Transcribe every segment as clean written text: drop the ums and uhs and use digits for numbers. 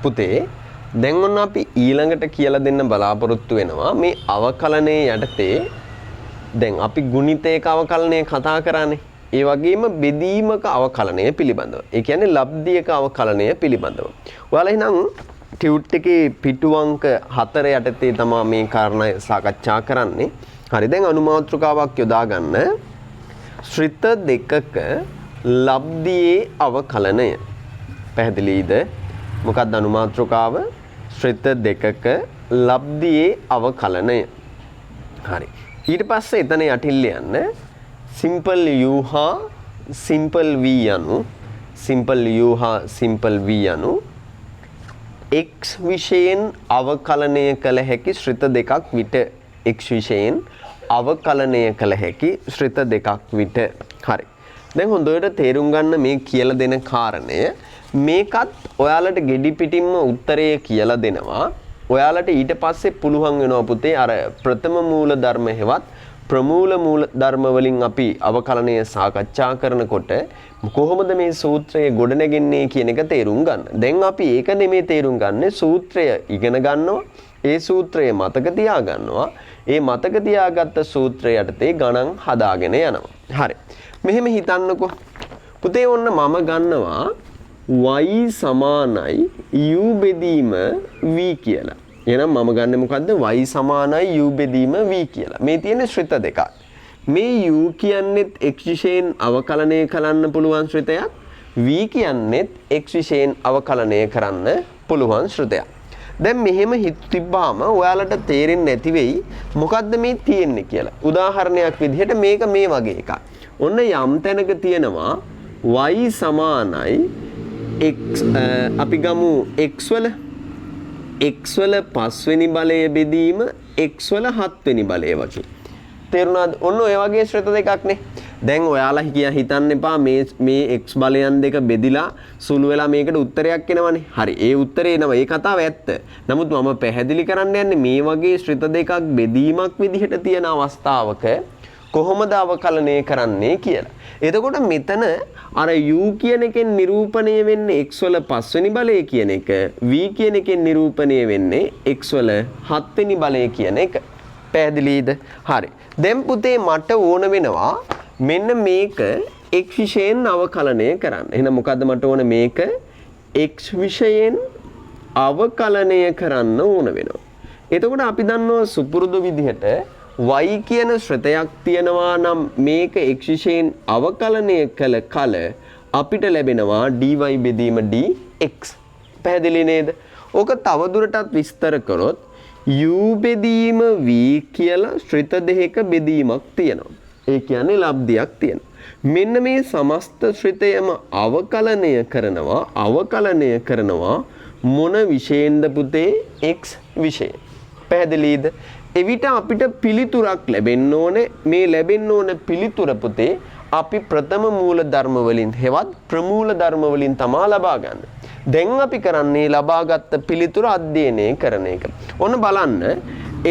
පුතේ දැන් ඔන්න අපි ඊළඟට කියලා දෙන්න බලාපොරොත්තු වෙනවා මේ අවකලනයේ යටතේ දැන් අපි ගුණිතයක අවකලනය කතා කරන්නේ. ඒ වගේම බෙදීමක අවකලනය පිළිබඳව. ඒ කියන්නේ ලබ්ධියක අවකලනය පිළිබඳව. ඔයාලා එහෙනම් ටියුට් එකේ පිටු අංක 4 යටතේ තමයි මේ කාරණා සාකච්ඡා කරන්නේ. හරි දැන් අනුමාත්‍රකාවක් යොදා ගන්න. ශ්‍රිත දෙකක ලබ්ධියේ අවකලනය. පැහැදිලිද? මොකක්ද අනුමාත්‍රකාව? ශ්‍රිත දෙකක ලබ්ධියේ අවකලනය. හරි. ඊට පස්සේ එතන යටින් ලියන්න simple u හා simple v යනු simple v යනු x විෂයෙන් අවකලනය කළ හැකි ශ්‍රිත දෙකක් විට x විෂයෙන් අවකලනය කළ හැකි ශ්‍රිත දෙකක් විට. හරි. දැන් හොඳට තේරුම් ගන්න මේ කියලා දෙන කාරණය මේකත් ඔයාලට ගෙඩි පිටින්ම උත්තරය කියලා දෙනවා. ඔයාලට ඊට පස්සේ පුළුවන් වෙනවා පුතේ අර ප්‍රථම මූල ධර්ම හෙවත් ප්‍රමූල මූල ධර්ම වලින් අපි අවකලනය සාකච්ඡා කරනකොට කොහොමද මේ සූත්‍රය ගොඩනැගෙන්නේ කියන එක තේරුම් ගන්න. දැන් අපි ඒක නෙමෙයි තේරුම් ගන්න. සූත්‍රය ඉගෙන ගන්නවා. ඒ සූත්‍රය මතක තියා ගන්නවා. ඒ මතක තියාගත්ත සූත්‍රය යටතේ ගණන් හදාගෙන යනවා. හරි. මෙහෙම හිතන්නකෝ. පුතේ ඔන්න මම ගන්නවා y සමානයි u බෙදීම v කියලා. එහෙනම් මම ගන්නෙ මොකද්ද? y සමානයි u බෙදීම v කියලා. මේ තියෙන ශ්‍රිත දෙකක්. මේ u කියන්නේත් x විෂයෙන් අවකලනය කරන්න පුළුවන් ශ්‍රිතයක්. v කියන්නේත් x විෂයෙන් අවකලනය කරන්න පුළුවන් ශ්‍රිතයක්. දැන් මෙහෙම හිතුවාම ඔයාලට තේරෙන්නේ නැති වෙයි මොකද්ද මේ තියෙන්නේ කියලා. උදාහරණයක් විදිහට මේක මේ වගේ එකක්. ඔන්න යම් තැනක තියෙනවා y සමානයි x අපි ගමු x වල 5 වෙනි බලය බෙදීම x වල 7 වෙනි බලය වගේ. තේරුණාද? ඔන්න ඔය වගේ ශ්‍රේත දෙකක් නේ. දැන් ඔයාලා හිතන්න එපා මේ x බලයන් දෙක බෙදිලා සුළු වෙලා මේකට උත්තරයක් එනවනේ. හරි. ඒ උත්තරේ නම ඒ කතාව ඇත්ත. නමුත් මම පැහැදිලි කරන්න යන්නේ මේ වගේ ශ්‍රේත දෙකක් බෙදීමක් විදිහට තියෙන අවස්ථාවක කොහොමද අවකලනය කරන්නේ කියලා. එතකොට මෙතන අර u කියන එකෙන් නිරූපණය වෙන්නේ x වල 5 වෙනි බලය කියන එක, v කියන එකෙන් නිරූපණය වෙන්නේ x වල 7 වෙනි බලය කියන එක. පැහැදිලිද? හරි. දැන් පුතේ මට ඕන වෙනවා මෙන්න මේක x විෂයෙන් අවකලනය කරන්න. එහෙනම් මොකද්ද මට ඕන? මේක x විෂයෙන් අවකලනය කරන්න ඕන වෙනවා. එතකොට අපි දන්නවා සුපුරුදු විදිහට y කියන ශ්‍රතයක් තියෙනවා නම් මේක x විෂයෙන් අවකලනය කළ කල අපිට ලැබෙනවා dy බෙදීම dx. පැහැදිලි නේද? ඕක තවදුරටත් විස්තර කරොත් u බෙදීම v කියලා ශ්‍රිත දෙකක බෙදීමක් තියෙනවා. ඒ කියන්නේ ලබ්ධියක් තියෙනවා. මෙන්න මේ සමස්ත ශ්‍රිතයම අවකලනය කරනවා මොන විෂයෙන්ද පුතේ? x විෂයෙන්. පැහැදිලිද? එවිට අපිට පිළිතුරක් ලැබෙන්න ඕනේ. මේ ලැබෙන්න ඕන පිළිතුර පුතේ අපි ප්‍රථම මූල ධර්ම වලින් හෙවත් ප්‍රමූල ධර්ම වලින් තමා ලබා ගන්න. දැන් අපි කරන්නේ ලබාගත් පිළිතුර අධ්‍යයනය කරන එක. ඔන්න බලන්න.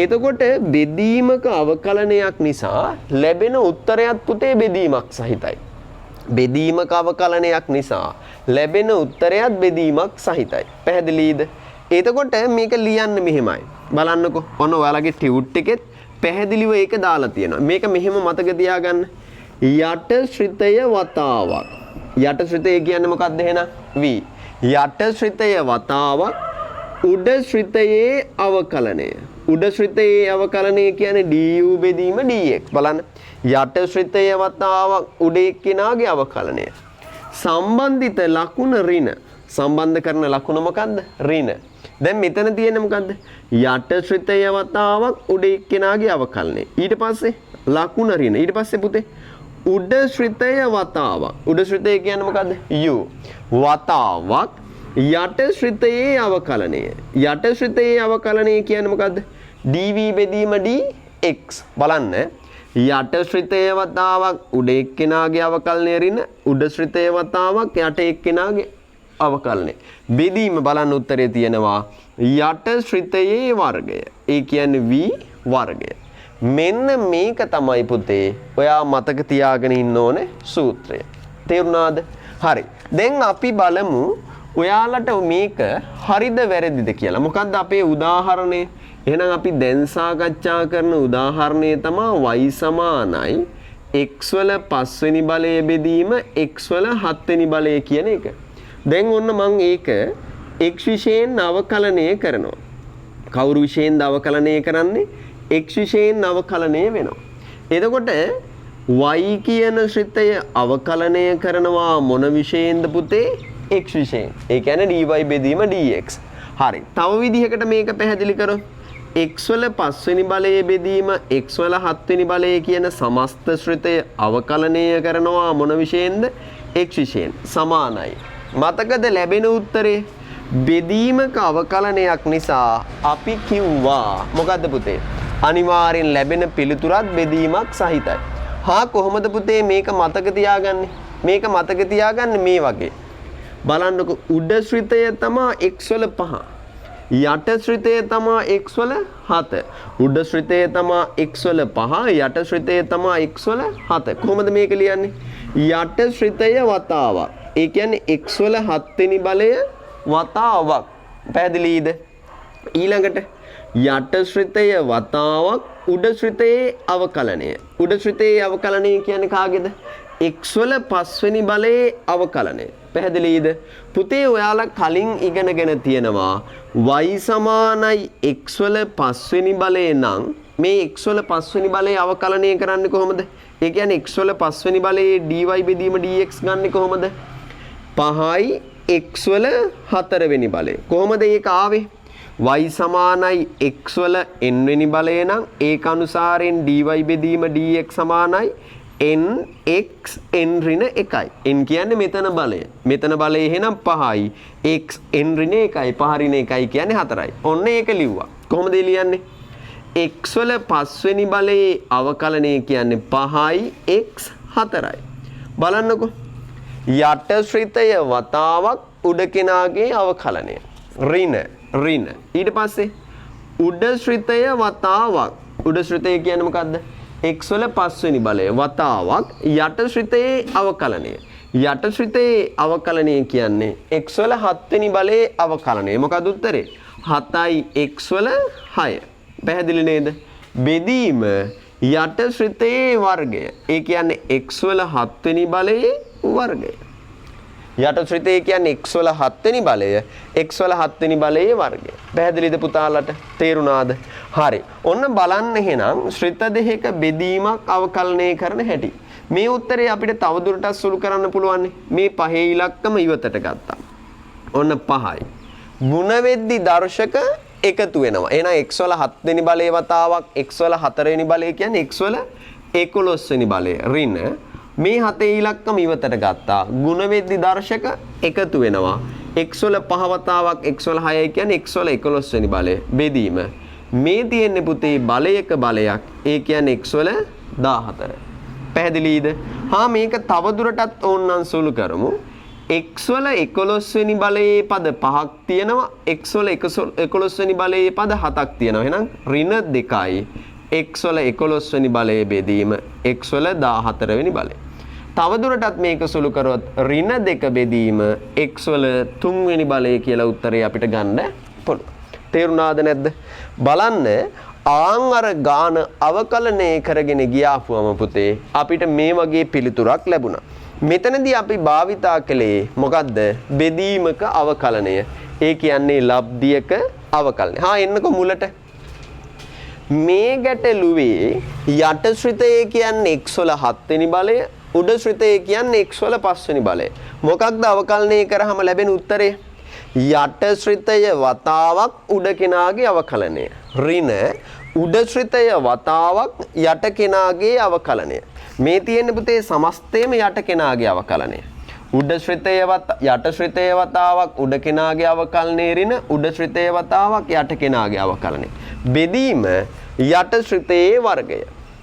එතකොට බෙදීමක අවකලනයක් නිසා ලැබෙන උත්තරයත් පුතේ බෙදීමක් සහිතයි. බෙදීමක අවකලනයක් නිසා ලැබෙන උත්තරයත් බෙදීමක් සහිතයි. පැහැදිලිද? එතකොට මේක ලියන්න මෙහෙමයි. බලන්නකෝ. ඔන්න ඔයාලගේ ටියුට් එකෙත් පැහැදිලිව ඒක දාලා තියෙනවා. මේක මෙහෙම මතක තියාගන්න. යට ශ්‍රිතය වතාවක්. යට ශ්‍රිතය කියන්නේ මොකක්ද එහෙනම්? v. යට ශ්‍රිතය වතාවක් උඩ ශ්‍රිතයේ අවකලනය. උඩ ශ්‍රිතයේ අවකලනය කියන්නේ du බෙදීම dx. බලන්න. යට ශ්‍රිතය වතාවක් උඩ එක්කිනාගේ අවකලනය. සම්බන්ධිත ලකුණ ඍණ. සම්බන්ධ කරන ලකුණ මොකද්ද? ඍණ. දැන් මෙතන තියෙන්නේ මොකද්ද? යට ශ්‍රිතය වතාවක් උඩ එක්කෙනාගේ අවකලනය. ඊට පස්සේ ලකුණ ඍණ. ඊට පස්සේ පුතේ උඩ ශ්‍රිතය වතාවක්. උඩ ශ්‍රිතය කියන්නේ මොකද්ද? u. වතාවක් යට ශ්‍රිතයේ අවකලනය. යට ශ්‍රිතයේ අවකලනය කියන්නේ මොකද්ද? dv බෙදීම dx. බලන්න. යට ශ්‍රිතය වතාවක් උඩ එක්කෙනාගේ අවකලනය ඍණ. උඩ ශ්‍රිතය වතාවක් යට එක්කෙනාගේ අවකලනය. බෙදීම බලන්න උත්තරේ තියෙනවා යට ශ්‍රිතයේ වර්ගය. ඒ කියන්නේ v වර්ගය. මෙන්න මේක තමයි පුතේ ඔයා මතක තියාගෙන ඉන්න ඕනේ සූත්‍රය. තේරුණාද? හරි. දැන් අපි බලමු ඔයාලට මේක හරිද වැරදිද කියලා. මොකද්ද අපේ උදාහරණය? එහෙනම් අපි දැන් සාකච්ඡා කරන උදාහරණය තමයි y සමානයි x වල 5 වෙනි බලය බෙදීම x වල 7 වෙනි බලය කියන එක. දැන් ඔන්න මම ඒක x විශයෙන් අවකලනය කරනවා. කවුරු විශයෙන් අවකලනය කරන්නේ? x විශයෙන් අවකලනය වෙනවා. එතකොට y කියන ශ්‍රිතය අවකලනය කරනවා මොන විශයෙන්ද පුතේ? x විශයෙන්. ඒ කියන්නේ dy බෙදීම dx. හරි. තව විදිහකට මේක පැහැදිලි කරොත් x වල 5 වෙනි බලය බෙදීම x වල 7 වෙනි බලය කියන සමස්ත ශ්‍රිතය අවකලනය කරනවා මොන විශයෙන්ද? x විශයෙන්. සමානයි. මතකද ලැබෙන උත්තරේ? බෙදීමක අවකලනයක් නිසා අපි කිව්වා මොකද්ද පුතේ? අනිවාර්යෙන් ලැබෙන පිළිතුරත් බෙදීමක් සහිතයි. හා කොහොමද පුතේ මේක මතක තියාගන්නේ? මේක මතක තියාගන්න මේ වගේ. බලන්නකො උඩ ශ්‍රිතය තමයි x වල 5. යට ශ්‍රිතය තමයි x වල 7. උඩ ශ්‍රිතය තමයි x වල 5. යට ශ්‍රිතය තමයි x වල 7. කොහොමද මේක ලියන්නේ? යට ශ්‍රිතය වතාවක්. ඒ කියන්නේ x වල 7 වෙනි බලය වතාවක්. පැහැදිලිද? ඊළඟට යට ශ්‍රිතය වතාවක් උඩ ශ්‍රිතයේ අවකලනය. උඩ ශ්‍රිතයේ අවකලනය කියන්නේ කාගේද? x වල 5 වෙනි බලයේ අවකලනය. පැහැදිලිද? පුතේ ඔයාලා කලින් ඉගෙනගෙන තියෙනවා y සමානයි x වල 5 වෙනි බලය නම් මේ x වල 5 වෙනි බලය අවකලනය කරන්නේ කොහොමද? ඒ කියන්නේ x වල 5 වෙනි බලයේ dy බෙදීම dx ගන්නෙ කොහොමද? 5යි x වල 4 වෙනි බලය. කොහොමද ඒක ආවේ? y සමානයි x වල n වෙනි බලය නම් ඒක අනුසාරයෙන් dy බෙදීම dx සමානයි n x n ඍණ 1යි. n කියන්නේ මෙතන බලය. මෙතන බලය එහෙනම් 5යි. x n ඍණ 1යි. 5 ඍණ 1යි කියන්නේ 4යි. ඔන්න ඒක ලිව්වා. කොහොමද ලියන්නේ? x වල 5 වෙනි බලයේ අවකලනය කියන්නේ 5යි x 4යි. බලන්නකෝ. යට ශ්‍රිතය වතාවක් උඩ කෙනාගේ අවකලනය. ඍණ. ඊට පස්සේ උඩ ශ්‍රිතය වතාවක්. උඩ ශ්‍රිතය කියන්නේ මොකද්ද? x වල 5 වෙනි බලය වතාවක් යට ශ්‍රිතයේ අවකලනය. යට ශ්‍රිතයේ අවකලනය කියන්නේ x වල 7 වෙනි බලයේ අවකලනය. මොකද උත්තරේ? 7යි x වල 6. පැහැදිලි නේද? බෙදීම යට ශ්‍රිතයේ වර්ගය. ඒ කියන්නේ x වල 7 වෙනි බලයේ වර්ගය. යට ශ්‍රිතය කියන්නේ x වල 7 වෙනි බලය, x වල 7 වෙනි බලයේ වර්ගය. පැහැදිලිද පුතාලට? තේරුණාද? හරි. ඔන්න බලන්න එහෙනම් ශ්‍රිත දෙකක බෙදීමක් අවකලනය කරන හැටි. මේ උත්තරේ අපිට තවදුරටත් සුළු කරන්න පුළුවන්. මේ පහේ ඉලක්කම ඉවතට ගත්තා. ඔන්න 5යි. ಗುಣ වෙද්දි දර්ශක එකතු වෙනවා. එහෙනම් x වල 7 වෙනි බලයේ වතාවක් x වල 4 වෙනි බලය කියන්නේ x වල 11 වෙනි බලය ඍණ. මේ 7 ඉලක්කම ඉවතට ගත්තා. ಗುಣ වෙද්දි දර්ශක එකතු වෙනවා. x වල 5 වතාවක් x වල 6 කියන්නේ x වල 11 වෙනි බලය බෙදීම. මේ තියෙන්නේ පුතේ බලයක බලයක්. ඒ කියන්නේ x වල 14. පැහැදිලිද? හා මේක තවදුරටත් ඕනනම් සුළු කරමු. x වල 11 වෙනි බලයේ පද 5ක් තියෙනවා. x වල 11 වෙනි බලයේ පද 7ක් තියෙනවා. එහෙනම් ඍණ 2යි. x වල 11 වෙනි බලයේ බෙදීම x වල 14 වෙනි බලය. තවදුරටත් මේක සුළු කරොත් ඍණ 2 බෙදීම x වල 3 වෙනි බලය කියලා උත්තරේ අපිට ගන්න පුළුවන්. තේරුණාද නැද්ද? බලන්න ආන් අර ගාන අවකලනය කරගෙන ගියාපුවම පුතේ අපිට මේ වගේ පිළිතුරක් ලැබුණා. මෙතනදී අපි භාවිතා කළේ මොකද්ද? බෙදීමක අවකලනය. ඒ කියන්නේ ලබ්ධියක අවකලනය. හා එන්නකො මුලට. මේ ගැටලුවේ යට ශ්‍රිතය කියන්නේ x වල 7 වෙනි බලය, උඩ ශ්‍රිතය කියන්නේ x වල 5 වෙනි බලය. මොකක්ද අවකලනය කරාම ලැබෙන උත්තරේ? යට ශ්‍රිතය වතාවක් උඩ කෙනාගේ අවකලනය. ඍණ උඩ ශ්‍රිතය වතාවක් යට කෙනාගේ අවකලනය. මේ තියෙන්නේ පුතේ සමස්තයම යට කෙනාගේ අවකලනය. උඩ ශ්‍රිතය යට ශ්‍රිතය වතාවක් උඩ කෙනාගේ අවකලනය ඍණ උඩ ශ්‍රිතය වතාවක් යට කෙනාගේ අවකලනය. බෙදීම යට ශ්‍රිතයේ වර්ගය.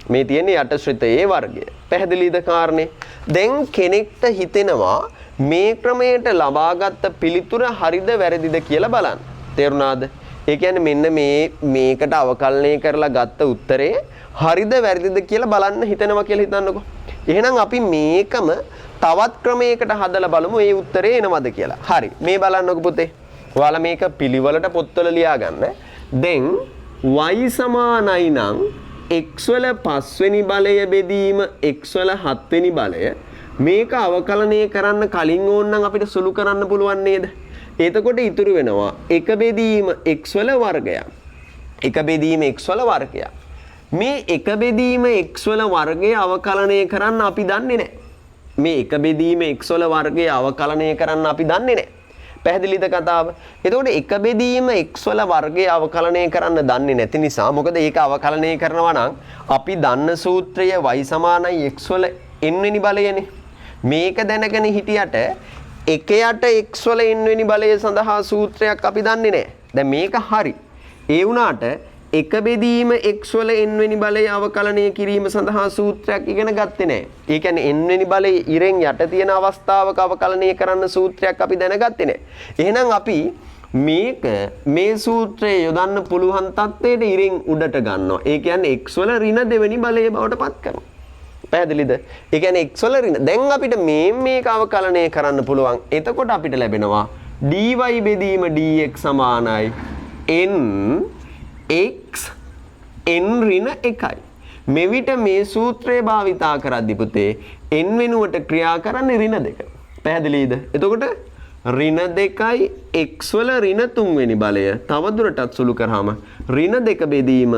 මේ තියෙන්නේ යට ශ්‍රිතයේ වර්ගය. පැහැදිලිද කාරණේ? දැන් කෙනෙක්ට හිතෙනවා මේ ක්‍රමයට ලබාගත් පිළිතුර හරිද වැරදිද කියලා බලන්න. තේරුණාද? ඒ කියන්නේ මෙන්න මේකට අවකලනය කරලා ගත්ත උත්තරේ හරිද වැරදිද කියලා බලන්න හිතනවා කියලා හිතන්නකෝ. එහෙනම් අපි මේකම තවත් ක්‍රමයකට හදලා බලමු ඒ උත්තරේ එනවද කියලා. හරි. මේ බලන්නකෝ පුතේ. ඔයාලා මේක පිළිවෙලට පොත්වල ලියා ගන්න. දැන් y සමානයි නම් x වල 5 වෙනි බලය බෙදීම x වල 7 වෙනි බලය මේක අවකලනය කරන්න කලින් ඕනනම් අපිට සුළු කරන්න පුළුවන් නේද? එතකොට ඉතුරු වෙනවා 1 බෙදීම x වල වර්ගයක්. 1 බෙදීම x වල වර්ගයක්. මේ 1 බෙදීම x වල වර්ගය අවකලනය කරන්න අපි දන්නේ නැහැ. මේ 1 බෙදීම x වල වර්ගය අවකලනය කරන්න අපි දන්නේ නැහැ. පැහැදිලිද කතාව? එතකොට 1 බෙදීම x වල වර්ගය අවකලනය කරන්න දන්නේ නැති නිසා මොකද ඒක අවකලනය කරනවා නම් අපි දන්න සූත්‍රය y සමානයි x වල n වෙනි බලයනේ. මේක දැනගෙන හිටියට 1යට x වල n වෙනි බලය සඳහා සූත්‍රයක් අපි දන්නේ නැහැ. දැන් මේක හරි. ඒ වුණාට 1 බෙදීම x වල n වෙනි බලය අවකලනය කිරීම සඳහා සූත්‍රයක් ඉගෙන ගත්තේ නැහැ. ඒ කියන්නේ n වෙනි බලයේ ඉරෙන් යට තියෙන අවස්ථාවක අවකලනය කරන්න සූත්‍රයක් අපි දැනගත්තේ නැහැ. එහෙනම් අපි මේක මේ සූත්‍රය යොදන්න පුළුවන් තත්ත්වයට ඉරෙන් උඩට ගන්නවා. ඒ කියන්නේ x වල ඍණ දෙවෙනි බලය බවට පත් කරනවා. පැහැදිලිද? ඒ කියන්නේ x වල ඍණ. දැන් අපිට මේක අවකලනය කරන්න පුළුවන්. එතකොට අපිට ලැබෙනවා dy බෙදීම dx සමානයි n x n ඍණ 1යි. මෙවිට මේ සූත්‍රය භාවිතා කරද්දී පුතේ n වෙනුවට ක්‍රියා කරන්නේ ඍණ 2. පැහැදිලිද? එතකොට ඍණ 2යි x වල ඍණ 3 වෙනි බලය තවදුරටත් සුළු කරාම ඍණ 2 බෙදීම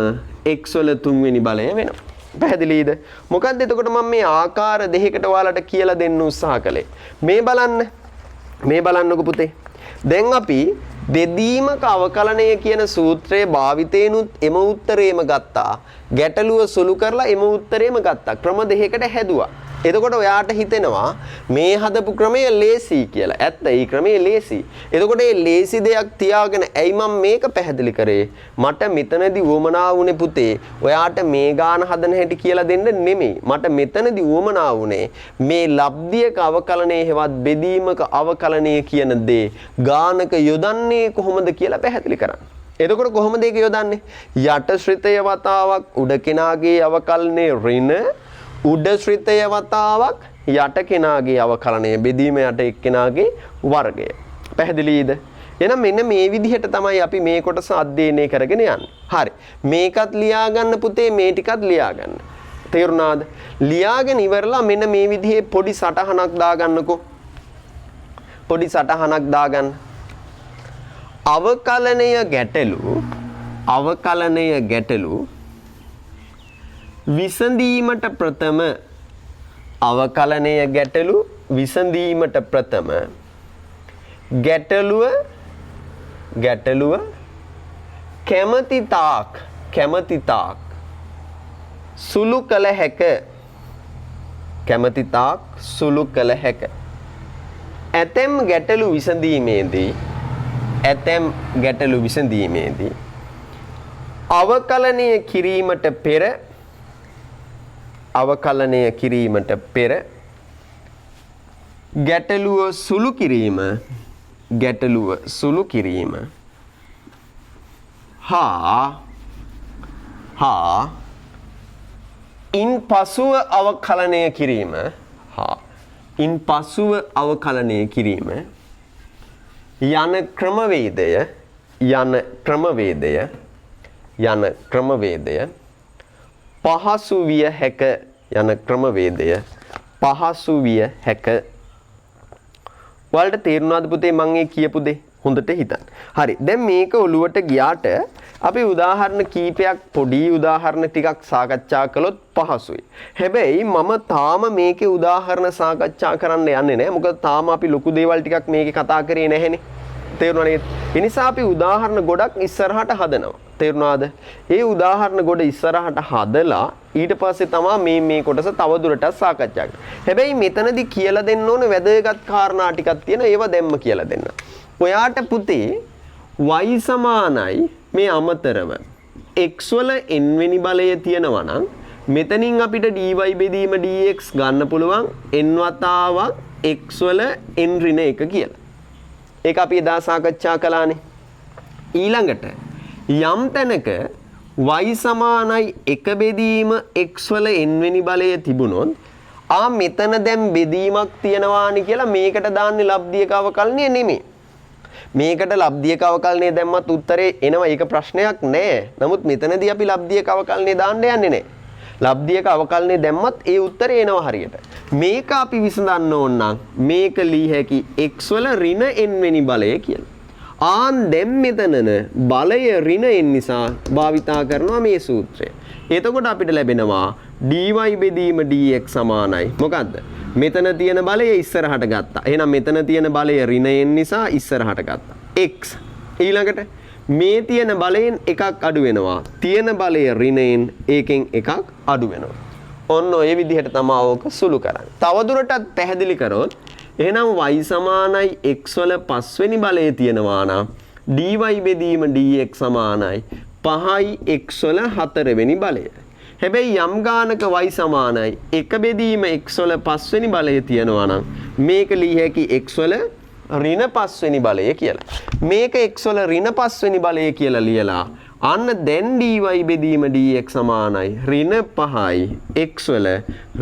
x වල 3 වෙනි බලය වෙනවා. පැහැදිලිද? මොකද්ද එතකොට මම මේ ආකාර දෙකකට ඔයාලට කියලා දෙන්න උත්සාහ කළේ. මේ බලන්නකො පුතේ. දැන් අපි බෙදීමක අවකලනය කියන සූත්‍රයේ භාවිතේනුත් එම උත්තරේම ගත්තා. ගැටලුව සුළු කරලා එම උත්තරේම ගත්තා. ක්‍රම දෙකකට හැදුවා. එතකොට ඔයාට හිතෙනවා මේ හදපු ක්‍රමය ලේසි කියලා. ඇත්ත ඒ ක්‍රමය ලේසි. එතකොට මේ ලේසි දෙයක් තියාගෙන ඇයි මම මේක පැහැදිලි කරේ? මට මෙතනදී වමනා වුණේ පුතේ ඔයාට මේ ගාන හදන හැටි කියලා දෙන්න නෙමෙයි. මට මෙතනදී වමනා වුණේ මේ ලබ්ධියක අවකලනයේ හෙවත් බෙදීමක අවකලනයේ කියන දේ ගානක යොදන්නේ කොහොමද කියලා පැහැදිලි කරන්න. එතකොට කොහොමද ඒක යොදන්නේ? යට ශ්‍රිතය වතාවක් උඩ කෙනාගේ අවකලනයේ ඍණ උඩ ශ්‍රිතය වතාවක් යට කෙනාගේ අවකලනය බෙදීම යට එක්කෙනාගේ වර්ගය. පැහැදිලිද? එහෙනම් මෙන්න මේ විදිහට තමයි අපි මේ කොටස අධ්‍යයනය කරගෙන යන්නේ. හරි. මේකත් ලියා ගන්න පුතේ මේ ටිකත් ලියා ගන්න. තේරුණාද? ලියාගෙන ඉවරලා මෙන්න මේ විදිහේ පොඩි සටහනක් දාගන්නකෝ. පොඩි සටහනක් දාගන්න. අවකලනය ගැටලු විසඳීමට ප්‍රථම අවකලනය ගැටලු විසඳීමට ප්‍රථම ගැටලුව කැමැති තාක් සුළු කළ හැක. කැමැති තාක් සුළු කළ හැක. ඇතැම් ගැටලු විසඳීමේදී අවකලනය කිරීමට පෙර ගැටලුව සුළු කිරීම හා ඉන් පසුව අවකලනය කිරීම යන ක්‍රමවේදය පහසු විය හැක. ඔයාලට තේරුණාද පුතේ මම ඒ කියපු දේ? හොඳට හිතන්න. හරි. දැන් මේක ඔලුවට ගියාට අපි උදාහරණ කීපයක් පොඩි උදාහරණ ටිකක් සාකච්ඡා කළොත් පහසුයි. හැබැයි මම තාම මේකේ උදාහරණ සාකච්ඡා කරන්න යන්නේ නැහැ. මොකද තාම අපි ලොකු දේවල් ටිකක් මේකේ කතා කරේ නැහැනේ. තේරුණා නේද? ඒ නිසා අපි උදාහරණ ගොඩක් ඉස්සරහට හදනවා. තේරුණාද? ඒ උදාහරණ ගොඩ ඉස්සරහට හදලා ඊට පස්සේ තමයි මේ කොටස තවදුරටත් සාකච්ඡා කරන්නේ. හැබැයි මෙතනදී කියලා දෙන්න ඕන වැදගත් කාරණා ටිකක් තියෙනවා. ඒවා දැම්ම කියලා දෙන්න. ඔයාට පුතේ y සමානයි මේ අමතරව x වල n වෙනි බලය තියෙනවා නම් මෙතනින් අපිට dy බෙදීම dx ගන්න පුළුවන් n වතාවක් x වල n ඍණ 1 කියලා. ඒක අපි එදා සාකච්ඡා කළානේ. ඊළඟට යම් තැනක y සමානයි 1 බෙදීම x වල n වෙනි බලය තිබුණොත් මෙතන දැන් බෙදීමක් තියනවානි කියලා මේකට දාන්නේ ලබ්ධියක අවකලනය නෙමෙයි. මේකට ලබ්ධියක අවකලනය දැම්මත් උත්තරේ එනවා. ඒක ප්‍රශ්නයක් නෑ. නමුත් මෙතනදී අපි ලබ්ධියක අවකලනය දාන්න යන්නේ නෑ. ලබ්ධියක අවකලනය දැම්මත් ඒ උත්තරේ එනවා හරියට. මේක අපි විසඳන්න ඕන නම් මේක ලී හැකි x වල ඍණ n වෙනි බලය කියලා. දැන් මෙතනන බලය ඍණ n නිසා භාවිතා කරනවා මේ සූත්‍රය. එතකොට අපිට ලැබෙනවා dy බෙදීම dx සමානයි. මොකද්ද? මෙතන තියෙන බලය ඉස්සරහට ගත්තා. එහෙනම් මෙතන තියෙන බලය ඍණ n නිසා ඉස්සරහට ගත්තා. x ඊළඟට මේ තියෙන බලයෙන් එකක් අඩු වෙනවා. තියෙන බලය ඍණ n ඒකෙන් එකක් අඩු වෙනවා. ඔන්න ඔය විදිහට තමයි ඕක සුළු කරන්නේ. තවදුරටත් පැහැදිලි කරොත් එහෙනම් y සමානයි x වල 5 වෙනි බලය තියෙනවා නම් dy බෙදීම dx සමානයි 5යි x වල 4 වෙනි බලය. හැබැයි යම් ගානක y සමානයි 1 බෙදීම x වල 5 වෙනි බලය තියෙනවා නම් මේක ලී හැකි x වල ඍණ 5 වෙනි බලය කියලා. මේක x වල ඍණ 5 වෙනි බලය කියලා ලියලා අන්න දැන් dy බෙදීම dx සමානයි ඍණ 5යි x වල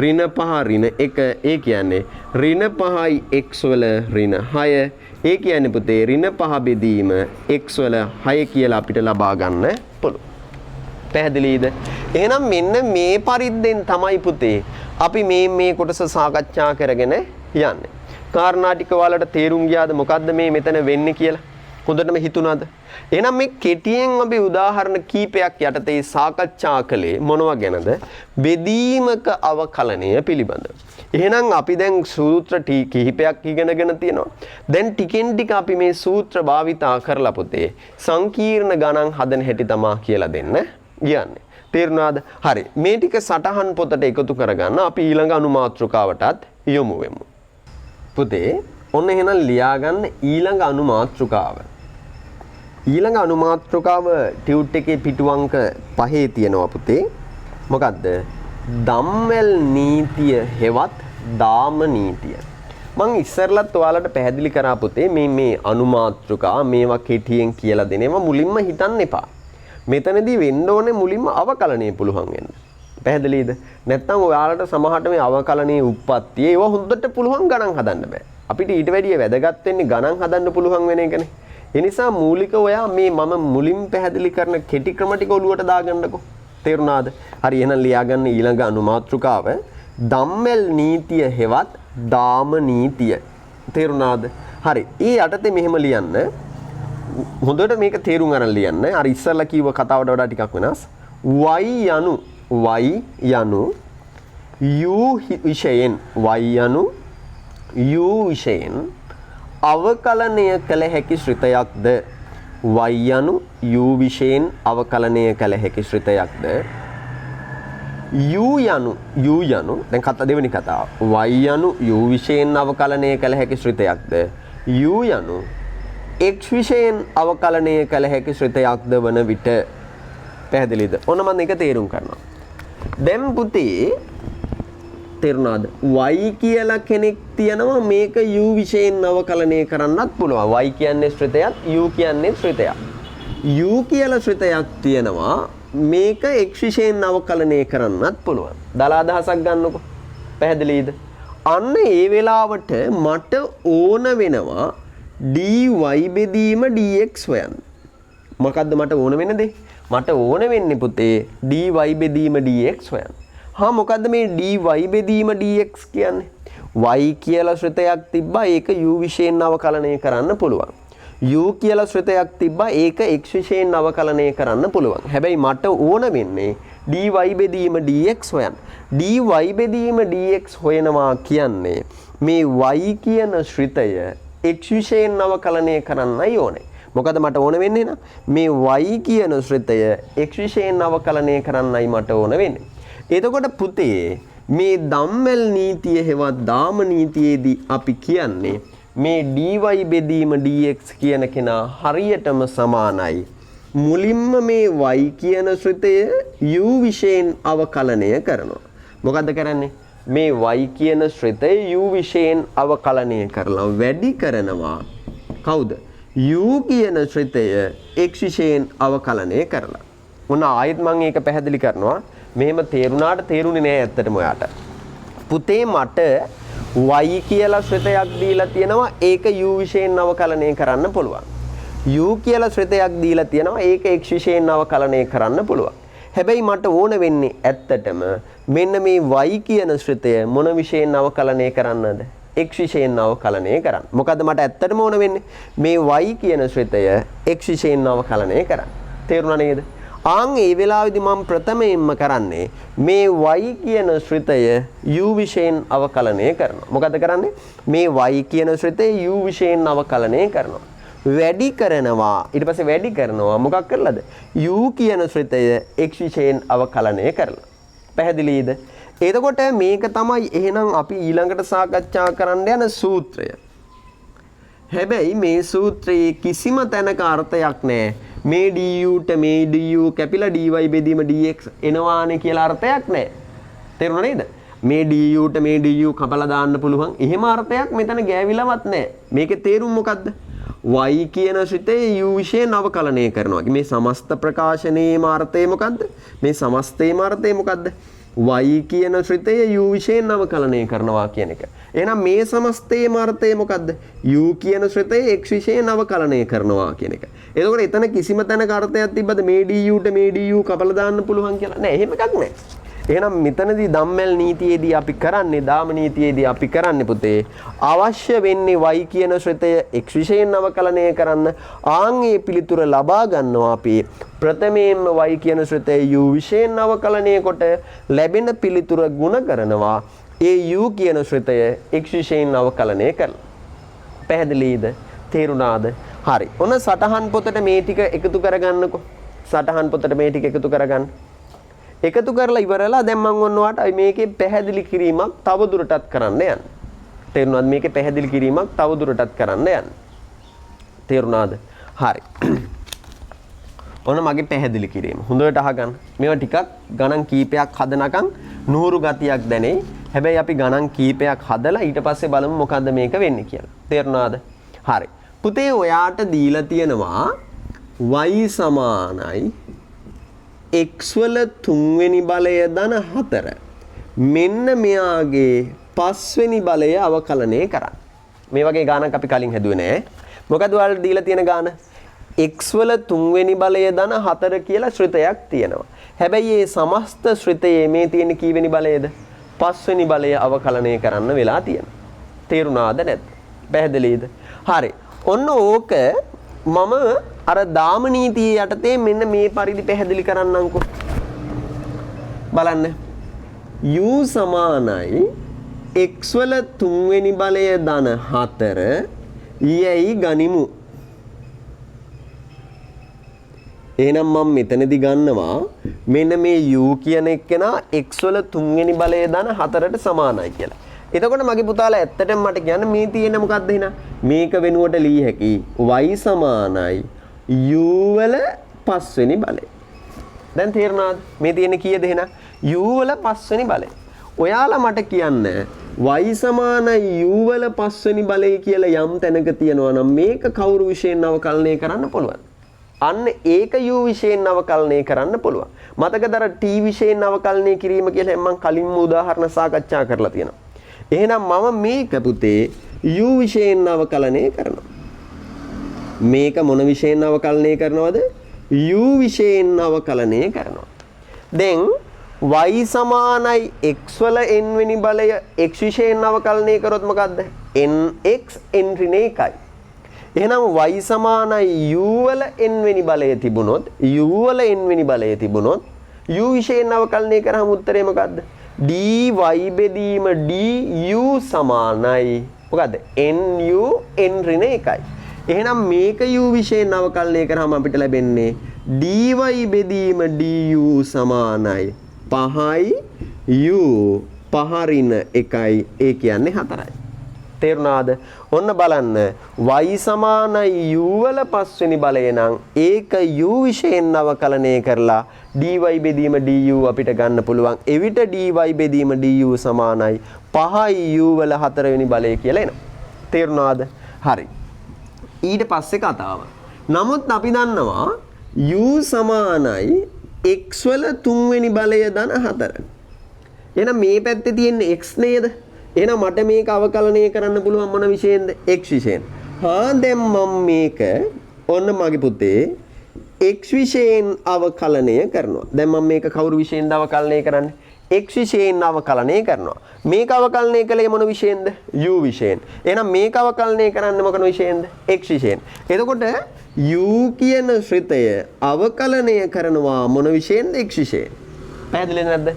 ඍණ 5 ඍණ 1. ඒ කියන්නේ ඍණ 5යි x වල ඍණ 6. ඒ කියන්නේ පුතේ ඍණ 5 බෙදීම x වල 6 කියලා අපිට ලබා ගන්න පුළුවන්. පැහැදිලිද? එහෙනම් මෙන්න මේ පරිද්දෙන් තමයි පුතේ අපි මේ කොටස සාකච්ඡා කරගෙන යන්නේ. කාරණා ටික ඔයාලට තේරුම් ගියාද මොකද්ද මේ මෙතන වෙන්නේ කියලා? හොඳටම හිතුණාද? එහෙනම් මේ කෙටියෙන් අපි උදාහරණ කීපයක් යටතේ සාකච්ඡා කළේ මොනවා ගැනද? බෙදීමක අවකලනය පිළිබඳව. එහෙනම් අපි දැන් සූත්‍ර කිහිපයක් ඉගෙනගෙන තියෙනවා. දැන් ටිකෙන් ටික අපි මේ සූත්‍ර භාවිතා කරලා පුතේ සංකීර්ණ ගණන් හදන හැටි තමා කියලා දෙන්න යන්නේ. තේරුණාද? හරි. මේ ටික සටහන් පොතට එකතු කරගන්න අපි ඊළඟ අනුමාත්‍රකාවටත් යොමු වෙමු. පුතේ ඔන්න එහෙනම් ලියාගන්න ඊළඟ අනුමාත්‍රකාව. ඊළඟ අනුමාත්‍රකාව ටියුට් එකේ පිටු අංක 5 තියෙනවා පුතේ. මොකද්ද? ධම්මල් නීතිය හෙවත් දාම නීතිය. මං ඉස්සරලත් ඔයාලට පැහැදිලි කරා පුතේ මේ අනුමාත්‍රකා මේවා කෙටියෙන් කියලා දෙනවා මුලින්ම හිතන්න එපා. මෙතනදී වෙන්න ඕනේ මුලින්ම අවකලනය පුළුවන් වෙන්න. පැහැදිලිද? නැත්නම් ඔයාලට සමහරට මේ අවකලනයේ උප්පත්තිය ඒවා හොඳට පුළුවන් ගණන් හදන්න බෑ. අපිට ඊට වැඩිය වැදගත් වෙන්නේ ගණන් හදන්න පුළුවන් වෙන එකනේ. ඒ නිසා මූලික ඔයා මේ මම මුලින් පැහැදිලි කරන කෙටි ක්‍රම ටික ඔලුවට දාගන්නකෝ. තේරුණාද? හරි එහෙනම් ලියාගන්න ඊළඟ අනුමාත්‍රකාව ධම්මල් නීතිය හෙවත් දාම නීතිය. තේරුණාද? හරි. ඊ යටතේ මෙහෙම ලියන්න. හොඳට මේක තේරුම් අරන් ලියන්න. අර ඉස්සල්ලා කිව්ව කතාවට වඩා ටිකක් වෙනස්. y යනු u විෂයෙන් අවකලනය කළ හැකි ශ්‍රිතයක්ද? y යනු u විෂයෙන් අවකලනය කළ හැකි ශ්‍රිතයක්ද? u යනු දැන් දෙවෙනි කතාව. y යනු u විෂයෙන් අවකලනය කළ හැකි ශ්‍රිතයක්ද? u යනු x විෂයෙන් අවකලනය කළ හැකි ශ්‍රිතයක්ද වන විට පැහැදිලිද? ඔන්න මම එක තේරුම් කරනවා. දැන් පුතේ තේරුණාද? y කියලා කෙනෙක් තියනවා මේක u විෂයෙන් අවකලනය කරන්නත් පුළුවන්. y කියන්නේ ශ්‍රිතයක්, u කියන්නේ ශ්‍රිතයක්. u කියලා ශ්‍රිතයක් තියනවා මේක x විෂයෙන් අවකලනය කරන්නත් පුළුවන්. දල අදහසක් ගන්නකො. පැහැදිලිද? අන්න ඒ වෙලාවට මට ඕන වෙනවා dy බෙදීම dx හොයන්න. මොකද්ද මට ඕන වෙන දේ? මට ඕන වෙන්නේ පුතේ dy බෙදීම dx හොයන්න. මොකද්ද මේ dy බෙදීම dx කියන්නේ? y කියලා ශ්‍රිතයක් තිබ්බා ඒක u විෂයෙන් අවකලනය කරන්න පුළුවන්. u කියලා ශ්‍රිතයක් තිබ්බා ඒක x විෂයෙන් අවකලනය කරන්න පුළුවන්. හැබැයි මට ඕන වෙන්නේ dy බෙදීම dx හොයන්න. dy බෙදීම dx හොයනවා කියන්නේ මේ y කියන ශ්‍රිතය x විෂයෙන් අවකලනය කරන්නයි ඕනේ. මොකද මට ඕන වෙන්නේ නම් මේ y කියන ශ්‍රිතය x විෂයෙන් අවකලනය කරන්නයි මට ඕන වෙන්නේ. එතකොට පුතේ මේ ධම්මල් නීතිය හෙවත් දාම නීතියේදී අපි කියන්නේ මේ dy බෙදීම dx කියන කෙනා හරියටම සමානයි. මුලින්ම මේ y කියන ශ්‍රිතය u විෂයෙන් අවකලනය කරනවා. මොකද්ද කරන්නේ? මේ y කියන ශ්‍රිතය u විෂයෙන් අවකලනය කරලා වැඩි කරනවා. කවුද? u කියන ශ්‍රිතය x විෂයෙන් අවකලනය කරලා. මොන ආයෙත් මම ඒක පැහැදිලි කරනවා. මෙහෙම තේරුණාට තේරුනේ නෑ ඇත්තටම ඔයාට. පුතේ මට y කියලා ශ්‍රිතයක් දීලා තියෙනවා ඒක u විශේෂයෙන් අවකලනය කරන්න පුළුවන්. u කියලා ශ්‍රිතයක් දීලා තියෙනවා ඒක x විශේෂයෙන් අවකලනය කරන්න පුළුවන්. හැබැයි මට ඕන වෙන්නේ ඇත්තටම මෙන්න මේ y කියන ශ්‍රිතය මොන විශේෂයෙන් අවකලනය කරන්නද? x විශේෂයෙන් අවකලනය කරන්න. මොකද මට ඇත්තටම ඕන වෙන්නේ මේ y කියන ශ්‍රිතය x විශේෂයෙන් අවකලනය කරන්න. තේරුණා නේද? ආන් ඒ වෙලාවේදී මම ප්‍රථමයෙන්ම කරන්නේ මේ y කියන ශ්‍රිතය u විශේෂයෙන් අවකලනය කරනවා. මොකද කරන්නේ? මේ y කියන ශ්‍රිතය u විශේෂයෙන් අවකලනය කරනවා. වැඩි කරනවා ඊට පස්සේ වැඩි කරනවා මොකක් කරලාද u කියන ශ්‍රිතය x විශේෂයෙන් අවකලනය කරලා පැහැදිලිද එතකොට මේක තමයි එහෙනම් අපි ඊළඟට සාකච්ඡා කරන්න යන සූත්‍රය හැබැයි මේ සූත්‍රයේ කිසිම තැනක අර්ථයක් නැහැ මේ du ට මේ du කැපිලා dy බෙදීම dx එනවානේ කියලා අර්ථයක් නැහැ තේරුණා නේද මේ du ට මේ du කපලා දාන්න පුළුවන් එහෙම අර්ථයක් මෙතන ගෑවිලවත් නැහැ මේකේ තේරුම මොකද්ද y කියන ශ්‍රිතේ u විශේෂයෙන් අවකලනය කරනවා. මේ සමස්ත ප්‍රකාශනයේ මාර්ථය මොකද්ද? මේ සමස්තයේ මාර්ථය මොකද්ද? y කියන ශ්‍රිතේ u විශේෂයෙන් අවකලනය කරනවා කියන එක. එහෙනම් මේ සමස්තයේ මාර්ථය මොකද්ද? u කියන ශ්‍රිතේ x විශේෂයෙන් අවකලනය කරනවා කියන එක. එතකොට එතන කිසිම තැනක අර්ථයක් තිබ්බද මේ du ට මේ du කපලා දාන්න පුළුවන් කියලා? නෑ එහෙම එකක් නෑ. එහෙනම් මෙතනදී ධම්මල් නීතියේදී අපි කරන්නේ දාම නීතියේදී අපි කරන්නේ පුතේ අවශ්‍ය වෙන්නේ y කියන ශ්‍රිතය x විශේෂයෙන් අවකලනය කරන්න ආන් ඒ පිළිතුර ලබා ගන්නවා අපි ප්‍රථමයෙන්ම y කියන ශ්‍රිතය u විශේෂයෙන් අවකලනය කොට ලැබෙන පිළිතුර ගුණ කරනවා ඒ u කියන ශ්‍රිතය x විශේෂයෙන් අවකලනය කරලා පැහැදිලිද තේරුණාද හරි ඔන්න සටහන් පොතට මේ ටික එකතු කරගන්නකෝ සටහන් පොතට මේ ටික එකතු කරගන්න එකතු කරලා ඉවරලා දැන් මම ඔන්නවට මේකේ පැහැදිලි කිරීමක් තව දුරටත් කරන්න යන්න. තේරුණාද මේකේ පැහැදිලි කිරීමක් තව දුරටත් කරන්න යන්න. තේරුණාද? හරි. ඔන්න මගේ පැහැදිලි කිරීම. හොඳට අහගන්න. මේවා ටිකක් ගණන් කීපයක් හදනකම් නුහුරු ගතියක් දැනේ. හැබැයි අපි ගණන් කීපයක් හදලා ඊට පස්සේ බලමු මොකද්ද මේක වෙන්නේ කියලා. තේරුණාද? හරි. පුතේ ඔයාට දීලා තියෙනවා y සමානයි x වල තුන්වෙනි බලය ධන 4 මෙන්න මෙයාගේ පස්වෙනි බලය අවකලනය කරන්න. මේ වගේ ගානක් අපි කලින් හැදුවේ නෑ. මොකද ඔයාලට දීලා තියෙන ගාන x වල තුන්වෙනි බලය ධන 4 කියලා ශ්‍රිතයක් තියෙනවා. හැබැයි මේ සමස්ත ශ්‍රිතයේ මේ තියෙන කීවෙනි බලයද? පස්වෙනි බලය අවකලනය කරන්න වෙලා තියෙනවා. තේරුණාද නැද්ද? පැහැදිලිද? හරි. ඔන්න ඕක මම අර දාම නීතියේ යටතේ මෙන්න මේ පරිදි පැහැදිලි කරන්නම්කෝ. බලන්න. u සමානයි x වල තුන්වෙනි බලය ධන 4 යයි ගනිමු. එහෙනම් මම මෙතනදී ගන්නවා මෙන්න මේ u කියන එකනා x වල තුන්වෙනි බලය ධන 4ට සමානයි කියලා. එතකොට මගේ පුතාලා ඇත්තටම මට කියන්න මේ තියෙන මොකක්ද එහෙනම් මේක වෙනුවට ලිය හැකි y සමානයි u වල පස්වෙනි බලය. දැන් තේරුණාද? මේ තියෙන කීයද එහෙනම්? u වල පස්වෙනි බලය. ඔයාලා මට කියන්න y සමානයි u වල පස්වෙනි බලය කියලා යම් තැනක තියනවා නම් මේක කවුරු විශේෂයෙන් අවකලනය කරන්න පුළුවන්? අන්න ඒක u විශේෂයෙන් අවකලනය කරන්න පුළුවන්. මතකද අර t විශේෂයෙන් අවකලනය කිරීම කියලා මම කලින්ම උදාහරණ සාකච්ඡා කරලා තියෙනවා. එහෙනම් මම මේක පුතේ u විශේෂයෙන් අවකලනය කරනවා. මේක මොන විශේෂයෙන් අවකලනය කරනවද? u විශේෂයෙන් අවකලනය කරනවා. දැන් y සමානයි x වල n වෙනි බලය x විශේෂයෙන් අවකලනය කරොත් මොකද්ද? nx n ඍණ 1යි. එහෙනම් y සමානයි u වල n වෙනි බලය තිබුණොත් u වල n වෙනි බලය තිබුණොත් u විශේෂයෙන් අවකලනය කරාම උත්තරේ මොකද්ද? dy බෙදීම du සමානයි මොකද්ද? nu n ඍණ 1යි. එහෙනම් මේක u විශේෂයෙන් අවකලනය කරාම අපිට ලැබෙන්නේ dy බෙදීම du සමානයි 5යි u 5 ඍණ 1යි ඒ කියන්නේ 4යි. තේරුණාද? ඔන්න බලන්න y සමානයි u වල පස්වෙනි බලය නම් ඒක u විශේෂයෙන් අවකලනය කරලා dy බෙදීම du අපිට ගන්න පුළුවන්. එවිට dy බෙදීම du සමානයි 5යි u වල 4 වෙනි බලය කියලා එනවා. තේරුණාද? හරි. ඊට පස්සේ කතාව. නමුත් අපි දන්නවා u සමානයි x වල තුන්වෙනි බලය ධන 4. එහෙනම් මේ පැත්තේ තියෙන x නේද? එහෙනම් මට මේක අවකලනය කරන්න පුළුවන් මොන විශේෂයෙන්ද? x විශේෂයෙන්. දැන් මම මේක ඔන්න මගේ පුතේ x විශේෂයෙන් අවකලනය කරනවා. දැන් මම මේක කවුරු විශේෂයෙන්ද අවකලනය කරන්නේ? x විශේෂයෙන් අවකලනය කරනවා. මේක අවකලනය කළේ මොන විශේෂයෙන්ද? u විශේෂයෙන්. එහෙනම් මේක අවකලනය කරන්නේ මොකන විශේෂයෙන්ද? x විශේෂයෙන්. එතකොට u කියන ශ්‍රිතය අවකලනය කරනවා මොන විශේෂයෙන්ද? x විශේෂයෙන්. පැහැදිලි නැද්ද?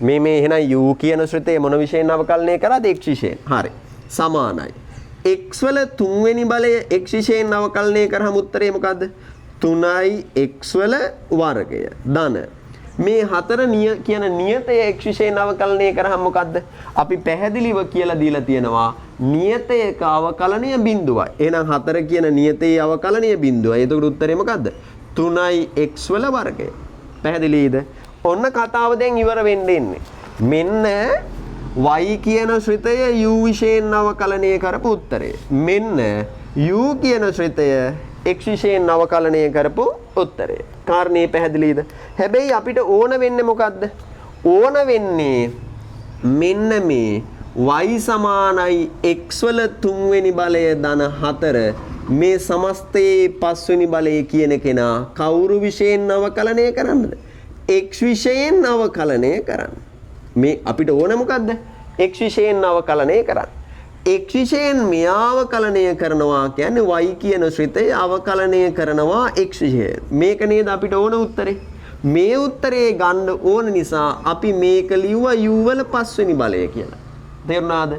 මේ එහෙනම් u කියන ශ්‍රිතය මොන විශේෂයෙන් අවකලනය කරාද? x විශේෂයෙන්. හරි. සමානයි. x වල තුන්වෙනි බලය x විශේෂයෙන් අවකලනය කරාම උත්තරේ මොකද්ද? 3යි x වල වර්ගය ධන මේ 4 කියන නියතය x විශේෂයෙන් අවකලනය කරාම මොකද්ද? අපි පැහැදිලිව කියලා දීලා තියෙනවා නියතයක අවකලනය බිඳුවයි. එහෙනම් 4 කියන නියතයේ අවකලනය බිඳුවයි. එතකොට උත්තරේ මොකද්ද? 3යි x වල වර්ගය. පැහැදිලිද? ඔන්න කතාව දැන් ඉවර වෙන්න ඉන්නේ. මෙන්න y කියන ශ්‍රිතය u විශේෂයෙන් අවකලනය කරපු උත්තරය. මෙන්න u කියන ශ්‍රිතය x විශේෂයෙන් අවකලනය කරපු උත්තරය. කාරණේ පැහැදිලිද? හැබැයි අපිට ඕන වෙන්නේ මොකද්ද? ඕන වෙන්නේ මෙන්න මේ y සමානයි x වල තුන්වෙනි බලය ධන 4 මේ සමස්තයේ පස්වෙනි බලය කියන කෙනා කවුරු විශේෂයෙන් අවකලනය කරන්නද? x විශේෂයෙන් අවකලනය කරන්න. මේ අපිට ඕන මොකද්ද? x විශේෂයෙන් අවකලනය කරන්න. x විශේෂයෙන් මෙයාවකලනය කරනවා කියන්නේ y කියන ශ්‍රිතය අවකලනය කරනවා x විශේෂයෙන්. මේක නේද අපිට ඕන උත්තරේ. මේ උත්තරේ ගන්න ඕන නිසා අපි මේක ලිව්වා u වල පස්වෙනි බලය කියලා. තේරුණාද?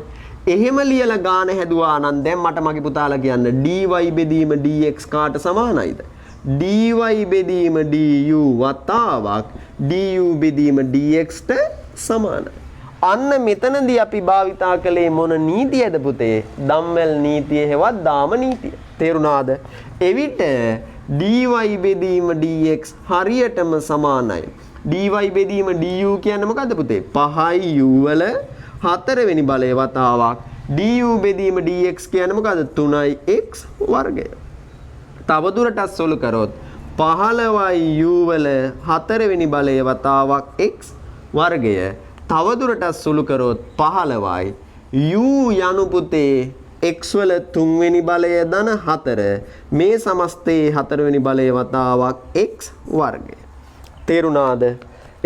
එහෙම ලියලා ගාන හැදුවා නම් දැන් මට මගේ පුතාලා කියන්න dy බෙදීම dx කාට සමානයිද? dy බෙදීම du වතාවක් du බෙදීම dx ට සමානයි. අන්න මෙතනදී අපි භාවිතා කළේ මොන නීතියද පුතේ? ධම්මල් නීතිය හෙවත් දාම නීතිය. තේරුණාද? එවිට dy බෙදීම dx හරියටම සමානයි. dy බෙදීම du කියන්නේ මොකද්ද පුතේ? 5යි u වල 4 වෙනි බලය වතාවක් du බෙදීම dx කියන්නේ මොකද්ද? 3යි x වර්ගය. තවදුරටත් සොලු කරොත් 15යි u වල 4 වෙනි බලය වතාවක් x වර්ගය. තවදුරටත් සුළු කරොත් 15යි u යනු පුතේ x වල තුන්වෙනි බලය ධන 4 මේ සමස්තයේ 4 වෙනි බලය වතාවක් x වර්ගය. තේරුණාද?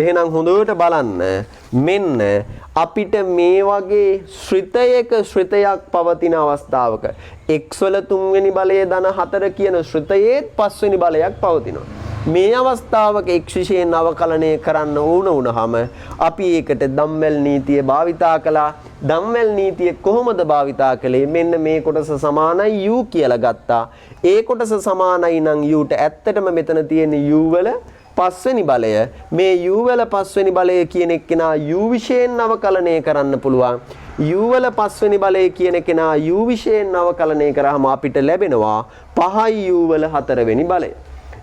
එහෙනම් හොඳට බලන්න මෙන්න අපිට මේ වගේ ශ්‍රිතයක ශ්‍රිතයක් පවතින අවස්ථාවක x වල තුන්වෙනි බලය ධන 4 කියන ශ්‍රිතයේත් පස්වෙනි බලයක් පවතිනවා. මේ අවස්ථාවක x විශේෂයෙන් අවකලනය කරන්න ඕන වුණාම අපි ඒකට ධම්මල් නීතිය භාවිතා කළා. ධම්මල් නීතිය කොහොමද භාවිතා කළේ? මෙන්න මේ කොටස සමානයි u කියලා ගත්තා. ඒ කොටස සමානයි නම් u ට ඇත්තටම මෙතන තියෙන u වල පස්වෙනි බලය. මේ u වල පස්වෙනි බලය කියන එක්කෙනා u විශේෂයෙන් අවකලනය කරන්න පුළුවන්. u වල පස්වෙනි බලය කියන කෙනා u විශේෂයෙන් අවකලනය කරාම අපිට ලැබෙනවා 5යි u වල 4 වෙනි බලය.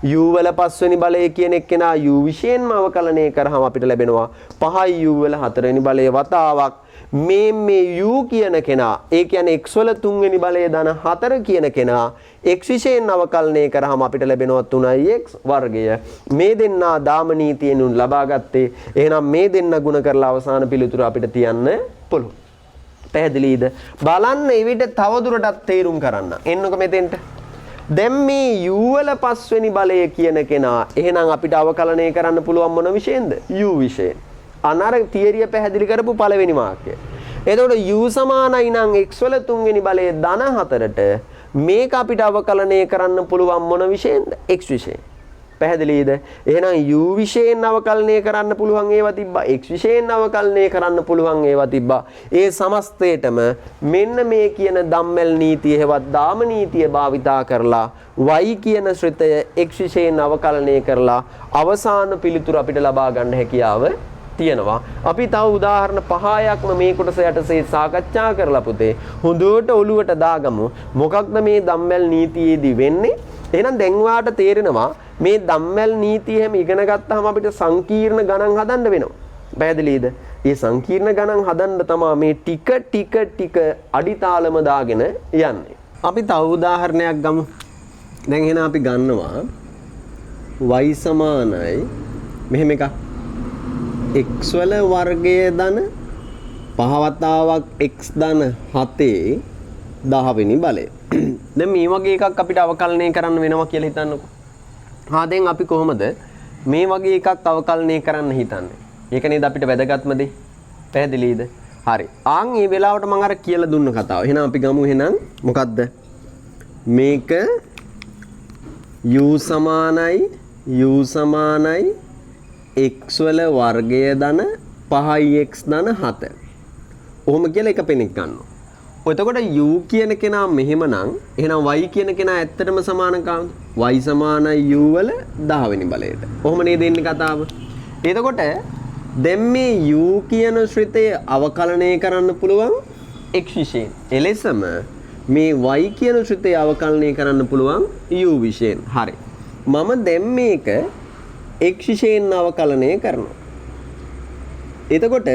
u වල පස්වෙනි බලය කියන එක්කෙනා u විශේෂයෙන්ම අවකලනය කරාම අපිට ලැබෙනවා 5යි u වල 4 වෙනි බලය වතාවක් මේ u කියන කෙනා ඒ කියන්නේ x වල තුන්වෙනි බලය ධන 4 කියන කෙනා x විශේෂයෙන් අවකලනය කරාම අපිට ලැබෙනවා 3x වර්ගය. මේ දෙන්නා දාම නීතියෙන් ලබා ගත්තේ. එහෙනම් මේ දෙන්න ගුණ කරලා අවසාන පිළිතුර අපිට තියන්න පුළුවන්. පැහැදිලිද? බලන්න එවිට තවදුරටත් තේරුම් කරන්න. එන්නකො මෙතෙන්ට. දැන් මේ u වල පස්වෙනි බලය කියන කෙනා එහෙනම් අපිට අවකලනය කරන්න පුළුවන් මොන විශේෂයෙන්ද? u විශේෂයෙන්. අනර තියරිය පැහැදිලි කරපු පළවෙනි වාක්‍යය. එතකොට u සමානයි නම් x වල තුන්වෙනි බලය ධන 4ට මේක අපිට අවකලනය කරන්න පුළුවන් මොන විශේෂයෙන්ද? x විශේෂයෙන්. පැහැදිලිද? එහෙනම් u විශේෂයෙන් අවකලනය කරන්න පුළුවන් ඒවා තිබ්බා. x විශේෂයෙන් අවකලනය කරන්න පුළුවන් ඒවා තිබ්බා. ඒ සමස්තයටම මෙන්න මේ කියන ධම්මල් නීතිය හෙවත් දාම නීතිය භාවිතා කරලා y කියන ශ්‍රිතය x විශේෂයෙන් අවකලනය කරලා අවසාන පිළිතුර අපිට ලබා ගන්න හැකියාව තියෙනවා. අපි තව උදාහරණ 5ක්ම මේ කොටස යටතේ සාකච්ඡා කරලා පුතේ හොඳට ඔලුවට දාගමු. මොකක්ද මේ ධම්මල් නීතියේදී වෙන්නේ? එහෙනම් දැන් ඔයාලට තේරෙනවා මේ ධම්මල් නීතිය හැම ඉගෙන ගත්තාම අපිට සංකීර්ණ ගණන් හදන්න වෙනවා. පැහැදිලිද? මේ සංකීර්ණ ගණන් හදන්න තමයි මේ ටික අඩිතාලම දාගෙන යන්නේ. අපි තව උදාහරණයක් ගමු. දැන් එහෙනම් අපි ගන්නවා y සමානයි මෙහෙම එකක්. x වල වර්ගය ධන 5 වතාවක් x ධන 7 10 වෙනි බලය. දැන් මේ වගේ එකක් අපිට අවකලනය කරන්න වෙනවා කියලා හිතන්නකෝ. දැන් අපි කොහොමද මේ වගේ එකක් අවකලනය කරන්න හිතන්නේ? ඒක නේද අපිට වැදගත්ම දේ. පැහැදිලිද? හරි. මේ වෙලාවට මම අර කියලා දුන්න කතාව. එහෙනම් අපි ගමු එහෙනම් මොකද්ද? මේක u සමානයි x වල වර්ගය ධන 5x ධන 7. ඔහොම කියලා එක පෙනෙක් ගන්නවා. එතකොට u කියන කෙනා මෙහෙමනම් එහෙනම් y කියන කෙනා ඇත්තටම සමාන කාමද? y සමානයි u වල 10 වෙනි බලයට. ඔහොම නේද එන්නේ කතාව. එතකොට දැන් මේ u කියන ශ්‍රිතය අවකලනය කරන්න පුළුවන් x විශේෂයෙන්. එලෙසම මේ y කියන ශ්‍රිතය අවකලනය කරන්න පුළුවන් u විශේෂයෙන්. හරි. මම දැන් මේක x විශේෂයෙන් අවකලනය කරනවා. එතකොට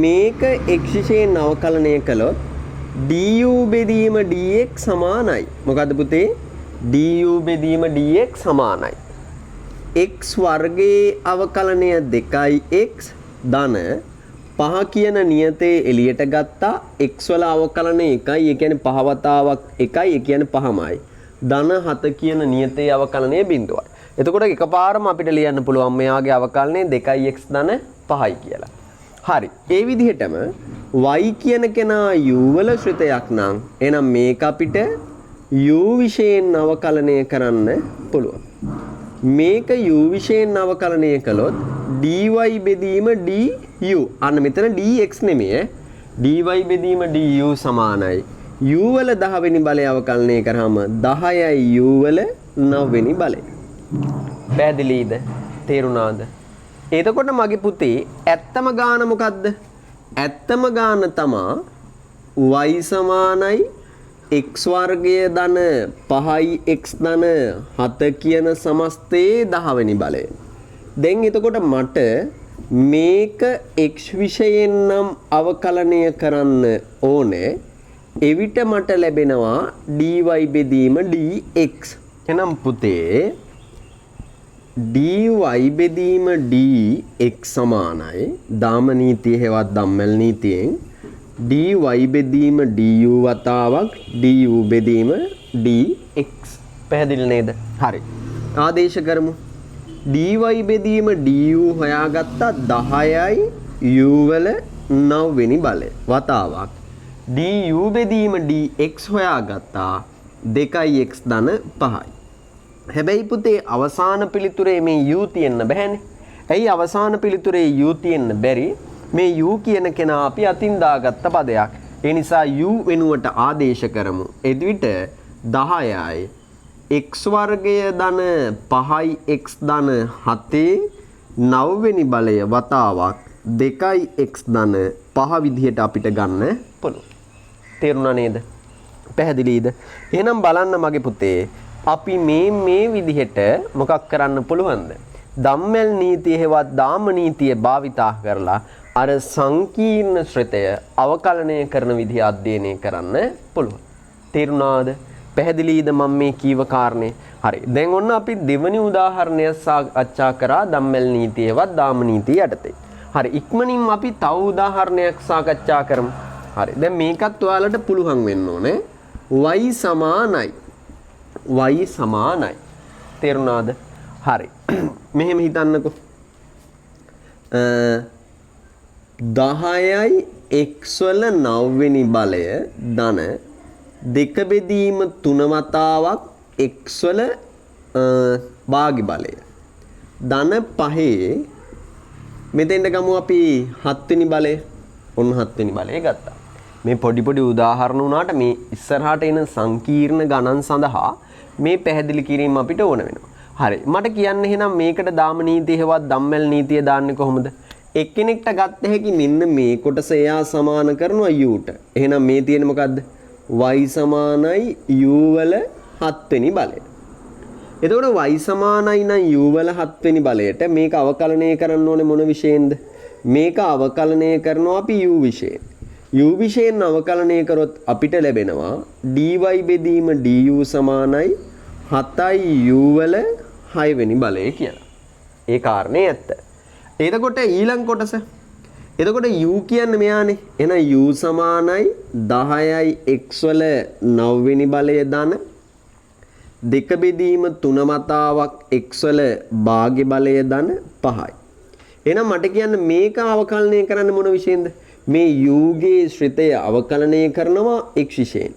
මේක x විශේෂයෙන් අවකලනය කළොත් du බෙදීම dx සමානයි. මොකද්ද පුතේ? du බෙදීම dx සමානයි. x වර්ගයේ අවකලනය 2x ධන 5 කියන නියතේ එළියට ගත්තා. x වල අවකලනය 1යි. ඒ කියන්නේ 5 වතාවක් 1යි. ඒ කියන්නේ 5මයි. ධන 7 කියන නියතේ අවකලනය බිඳුවයි. එතකොට එකපාරම අපිට ලියන්න පුළුවන් මෙයාගේ අවකලනය 2x ධන 5යි කියලා. හරි. ඒ විදිහටම y කියන කෙනා u වල ශ්‍රිතයක් නම් එහෙනම් මේක අපිට u විශේෂයෙන් අවකලනය කරන්න පුළුවන්. මේක u විශේෂයෙන් අවකලනය කළොත් dy බෙදීම du. අන්න මෙතන dx නෙමෙයි. dy බෙදීම du සමානයි. u වල 10 වෙනි බලය අවකලනය කරාම 10යි u වල 9 වෙනි බලය. පැහැදිලිද? තේරුණාද? එතකොට මගේ පුතේ ඇත්තම ගාන මොකද්ද? ඇත්තම ගාන තමා y සමානයි x වර්ගය ධන 5යි x ධන 7 කියන සමස්තයේ 10 වෙනි බලය. දැන් එතකොට මට මේක x විශේෂයෙන් නම් අවකලනය කරන්න ඕනේ. එවිට මට ලැබෙනවා dy බෙදීම dx. එහෙනම් පුතේ dy බෙදීම dx සමානයි දාම නීතිය හෙවත් ධම්මල් නීතියෙන් dy බෙදීම du වතාවක් du බෙදීම dx. පැහැදිලි නේද? හරි. ආදේශ කරමු. dy බෙදීම du හොයාගත්තා 10යි u වල 9 වෙනි බලය වතාවක් du බෙදීම dx හොයාගත්තා 2x ධන 5යි. හැබැයි පුතේ අවසාන පිළිතුරේ මේ u තියෙන්න බෑනේ. ඇයි අවසාන පිළිතුරේ u තියෙන්න බැරි? මේ u කියන කෙනා අපි අතින් දාගත්ත පදයක්. ඒ නිසා u වෙනුවට ආදේශ කරමු. එදිවිට 10යි x වර්ගය ධන 5යි x ධන 7 9 වෙනි බලය වතාවක් 2යි x ධන 5 විදිහට අපිට ගන්න පුළුවන්. තේරුණා නේද? පැහැදිලිද? එහෙනම් බලන්න මගේ පුතේ අපි මේ විදිහට මොකක් කරන්න පුළුවන්ද? ධම්මල් නීතිය හෙවත් දාම නීතිය භාවිතා කරලා අර සංකීර්ණ ශ්‍රිතය අවකලනය කරන විදිහ අධ්‍යයනය කරන්න පුළුවන්. තේරුණාද? පැහැදිලිද මම මේ කීව කාරණේ? හරි. දැන් ඔන්න අපි දෙවනි උදාහරණය සාකච්ඡා කරා ධම්මල් නීතිය හෙවත් දාම නීතිය යටතේ. හරි. ඉක්මනින් අපි තව උදාහරණයක් සාකච්ඡා කරමු. හරි. දැන් මේකත් ඔයාලට පුළුවන් වෙන්න ඕනේ. y සමානයි. තේරුණාද? හරි. මෙහෙම හිතන්නකෝ. 10යි x වල 9 වෙනි බලය ධන 2 බෙදීම 3 වතාවක් x වල භාගි බලය ධන 5 මෙතෙන්ට ගමු අපි 7 වෙනි බලය. ඔන්න 7 වෙනි බලය ගත්තා. මේ පොඩි උදාහරණ වුණාට මේ ඉස්සරහට එන සංකීර්ණ ගණන් සඳහා මේ පැහැදිලි කිරීම අපිට ඕන වෙනවා. හරි. මට කියන්න එහෙනම් මේකට දාම නීතිය හෙවත් ධම්මල් නීතිය දාන්නේ කොහොමද? එක්කෙනෙක්ට ගත්ත හැකි මෙන්න මේ කොටස එයා සමාන කරනවා u ට. එහෙනම් මේ තියෙන මොකද්ද? y සමානයි u වල 7 වෙනි බලය. එතකොට y සමානයි නම් u වල 7 වෙනි බලයට මේක අවකලනය කරන්න ඕනේ මොන විශේෂයෙන්ද? මේක අවකලනය කරනවා අපි u විශේෂයෙන්. u විශේෂයෙන් අවකලනය කරොත් අපිට ලැබෙනවා dy බෙදීම du සමානයි 7යි u වල 6 වෙනි බලය කියලා. ඒ කාරණේ ඇත්ත. එතකොට ඊළඟ කොටස. එතකොට u කියන්නේ මෙයානේ. එහෙනම් u සමානයි 10යි x වල 9 වෙනි බලය ධන දෙක බෙදීම 3 වතාවක් x වල භාග්‍ය බලය ධන 5යි. එහෙනම් මට කියන්න මේක අවකලනය කරන්න මොන විශේෂයෙන්ද? මේ u ගේ ශ්‍රිතය අවකලනය කරනවා x විශේෂයෙන්.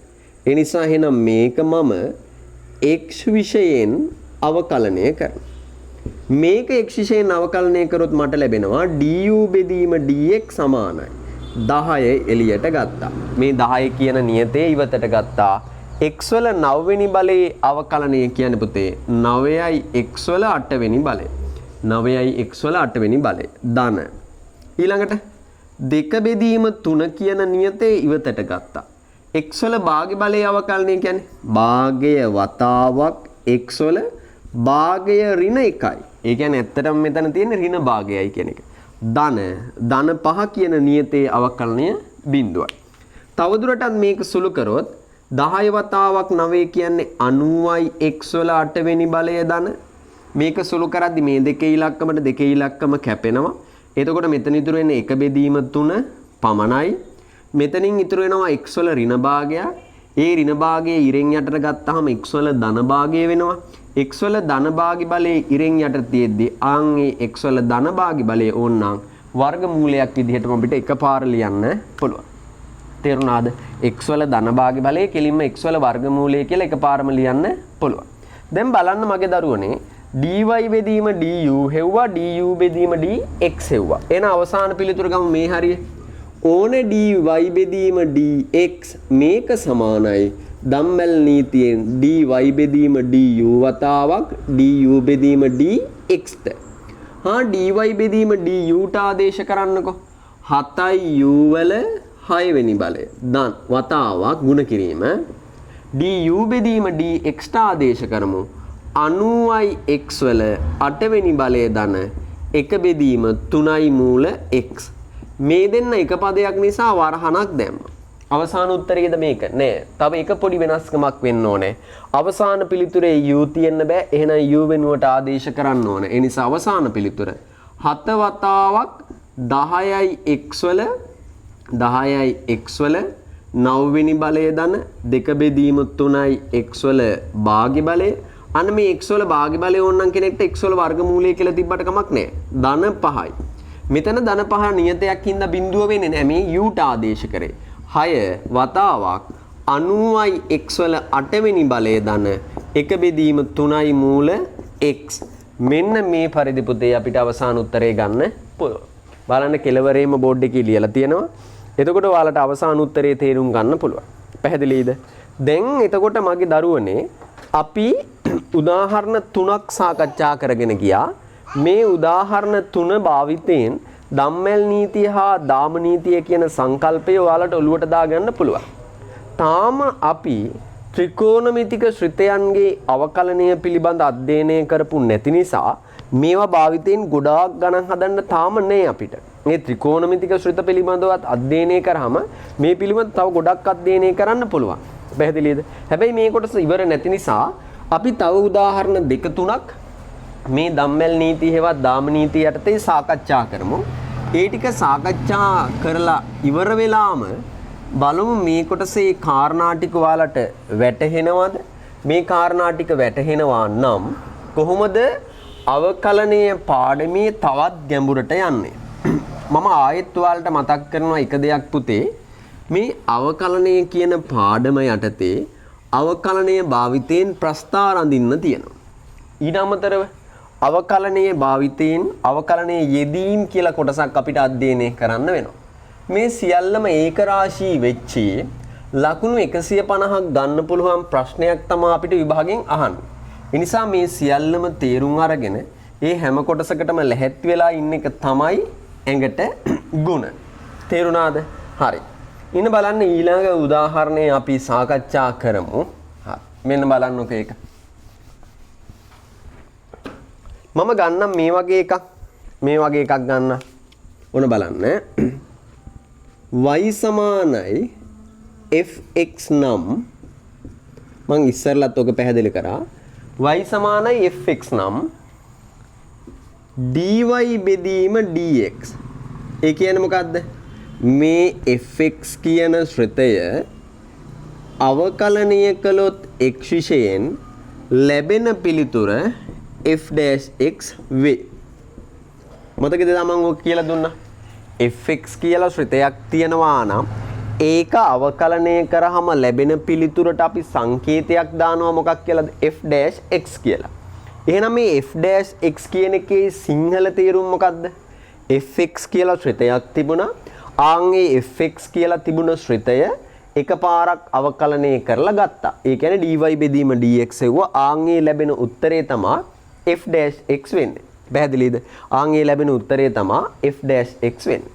ඒ නිසා එහෙනම් මේක මම x විශේෂයෙන් අවකලනය කරනවා. මේක x විශේෂයෙන් අවකලනය කරොත් මට ලැබෙනවා du බෙදීම dx සමානයි 10 එළියට ගත්තා. මේ 10 කියන නියතේ ඉවතට ගත්තා. x වල 9 වෙනි බලයේ අවකලනය කියන්නේ පුතේ 9යි x වල 8 වෙනි බලය. 9යි x වල 8 වෙනි බලය. ධන. ඊළඟට දෙක බෙදීම 3 කියන නියතේ ඉවතට ගත්තා. x වල භාග්‍ය බලයේ අවකලනය කියන්නේ භාගය වතාවක් x වල භාගය ඍණ 1යි. ඒ කියන්නේ ඇත්තටම මෙතන තියෙන්නේ ඍණ භාගයයි කියන එක. ධන 5 කියන නියතේ අවකලනය බිඳුවයි. තවදුරටත් මේක සුළු කරොත් 10 වතාවක් 9 කියන්නේ 90යි x වල 8 වෙනි බලය ධන. මේක සුළු කරද්දි මේ දෙකේ ඉලක්කමට දෙකේ ඉලක්කම කැපෙනවා. එතකොට මෙතන ඉතුරු වෙන්නේ එක බෙදීම 3 පමණයි. මෙතනින් ඉතුරු වෙනවා x වල ඍණ භාගය. ඒ ඍණ භාගයේ ඉරෙන් යටට ගත්තාම x වල ධන භාගය වෙනවා. x වල ධන භාගි බලයේ ඉරෙන් යට තියෙද්දි ආන්ගේ x වල ධන භාගි බලයේ ඕනනම් වර්ගමූලයක් විදිහටම අපිට එකපාර ලියන්න පුළුවන්. තේරුණාද? x වල ධන භාගි බලයේ කෙලින්ම x වල වර්ගමූලය කියලා එකපාරම ලියන්න පුළුවන්. දැන් බලන්න මගේ දරුවනේ dy බෙදීම du හෙව්වා du බෙදීම dx හෙව්වා. එන අවසාන පිළිතුර ගමු මේ හරිය. ඕන dy බෙදීම dx මේක සමානයි දම්මැල් නීතියෙන් dy බෙදීම du වතාවක් du බෙදීම dx ට. dy බෙදීම du ට ආදේශ කරන්නකෝ. 7යි u වල 6 වෙනි බලය දන් වතාවක් ගුණ කිරීම. du බෙදීම dx ට ආදේශ කරමු. 90යි x වල 8 වෙනි බලය ධන එක බෙදීම 3යි මූල x. මේ දෙන්න එක පදයක් නිසා වරහණක් දැම්මා. අවසාන උත්තරයේද මේක නෑ. තව එක පොඩි වෙනස්කමක් වෙන්න ඕනේ. අවසාන පිළිතුරේ u තියෙන්න බෑ. එහෙනම් u වෙනුවට ආදේශ කරන්න ඕනේ. ඒ නිසා අවසාන පිළිතුර 7 වතාවක් 10යි x වල 9 වෙනි බලය ධන දෙක බෙදීම 3යි x වල භාග්‍ය බලය. අන්න මේ x වල භාග්‍ය බලය ඕනනම් කෙනෙක්ට x වල වර්ගමූලය කියලා තිබ්බට කමක් නෑ. ධන 5යි. මෙතන ධන 5 නියතයක් හින්දා බිඳුව වෙන්නේ නෑ. මේ u ට ආදේශ කරේ. 6 වතාවක් 90යි x වල 8 වෙනි බලය ධන එක බෙදීම 3යි මූල x. මෙන්න මේ පරිදි පුතේ අපිට අවසාන උත්තරේ ගන්න පුළුවන්. බලන්න කෙලවරේම බෝඩ් එකේ ලියලා තියෙනවා. එතකොට ඔයාලට අවසාන උත්තරේ තේරුම් ගන්න පුළුවන්. පැහැදිලිද? දැන් එතකොට මගේ දරුවනේ අපි උදාහරණ 3ක් සාකච්ඡා කරගෙන ගියා. මේ උදාහරණ 3 භාවිතයෙන් ධම්මැල් නීතිය හා දාම නීතිය කියන සංකල්පය ඔයාලට ඔලුවට දාගන්න පුළුවන්. තාම අපි ත්‍රිකෝණමිතික ශ්‍රිතයන්ගේ අවකලනය පිළිබඳ අධ්‍යයනය කරපු නැති නිසා මේවා භාවිතයෙන් ගොඩාක් ගණන් හදන්න තාම නැහැ අපිට. මේ ත්‍රිකෝණමිතික ශ්‍රිත පිළිබඳවත් අධ්‍යයනය කරාම මේ පිළිබඳ තව ගොඩක් අධ්‍යයනය කරන්න පුළුවන්. පැහැදිලිද? හැබැයි මේ කොටස ඉවර නැති නිසා අපි තව උදාහරණ 2-3ක් මේ ධම්මැල් නීතිය හෙවත් දාම නීතිය යටතේ සාකච්ඡා කරමු. ඒ ටික සාකච්ඡා කරලා ඉවර වෙලාම බලමු මේ කොටසේ කාරණා ටික ඔයාලට වැටහෙනවද? මේ කාරණා ටික වැටහෙනවා නම් කොහොමද අවකලනීය පාඩමේ තවත් ගැඹුරට යන්නේ? මම ආයෙත් ඔයාලට මතක් කරනවා එක දෙයක් පුතේ. මේ අවකලනය කියන පාඩම යටතේ අවකලනය භාවිතයෙන් ප්‍රස්ථාර අඳින්න තියෙනවා. ඊට අමතරව අවකලනයේ භාවිතයෙන් අවකලනයේ යෙදීම් කියලා කොටසක් අපිට අධ්‍යයනය කරන්න වෙනවා. මේ සියල්ලම ඒකරාශී වෙච්චි ලකුණු 150ක් ගන්න පුළුවන් ප්‍රශ්නයක් තමයි අපිට විභාගයෙන් අහන්නේ. ඒ නිසා මේ සියල්ලම තේරුම් අරගෙන ඒ හැම කොටසකටම ලැහැත් වෙලා ඉන්න එක තමයි ඇඟට ගුණ. තේරුණාද? හරි. ඉන්න බලන්න ඊළඟ උදාහරණය අපි සාකච්ඡා කරමු. හරි. මෙන්න බලන්නකෝ ඒක. මම ගන්නම් මේ වගේ එකක්. මේ වගේ එකක් ගන්න. ඕන බලන්න. y සමානයි fx නම් මම ඉස්සරලත් ඔක පැහැදිලි කරා. y සමානයි fx නම් dy බෙදීම dx. ඒ කියන්නේ මොකද්ද? මේ fx කියන ශ්‍රිතය අවකලනය කළොත් x විෂයෙන් ලැබෙන පිළිතුර f'(x) වේ. මතකද තමන් ඔය කියලා දුන්නා? fx කියලා ශ්‍රිතයක් තියෙනවා නම් ඒක අවකලනය කරාම ලැබෙන පිළිතුරට අපි සංකේතයක් දානවා මොකක් කියලාද? f'(x) කියලා. එහෙනම් මේ f'(x) කියන එකේ සිංහල තේරුම මොකද්ද? fx කියලා ශ්‍රිතයක් තිබුණා. ආන්ගේ fx කියලා තිබුණ ශ්‍රිතය එකපාරක් අවකලනය කරලා ගත්තා. ඒ කියන්නේ dy බෙදීම dx එවුවා. ආන්ගේ ලැබෙන උත්තරේ තමයි f'(x) වෙන්නේ. පැහැදිලිද? ආන්ගේ ලැබෙන උත්තරේ තමයි f'(x) වෙන්නේ.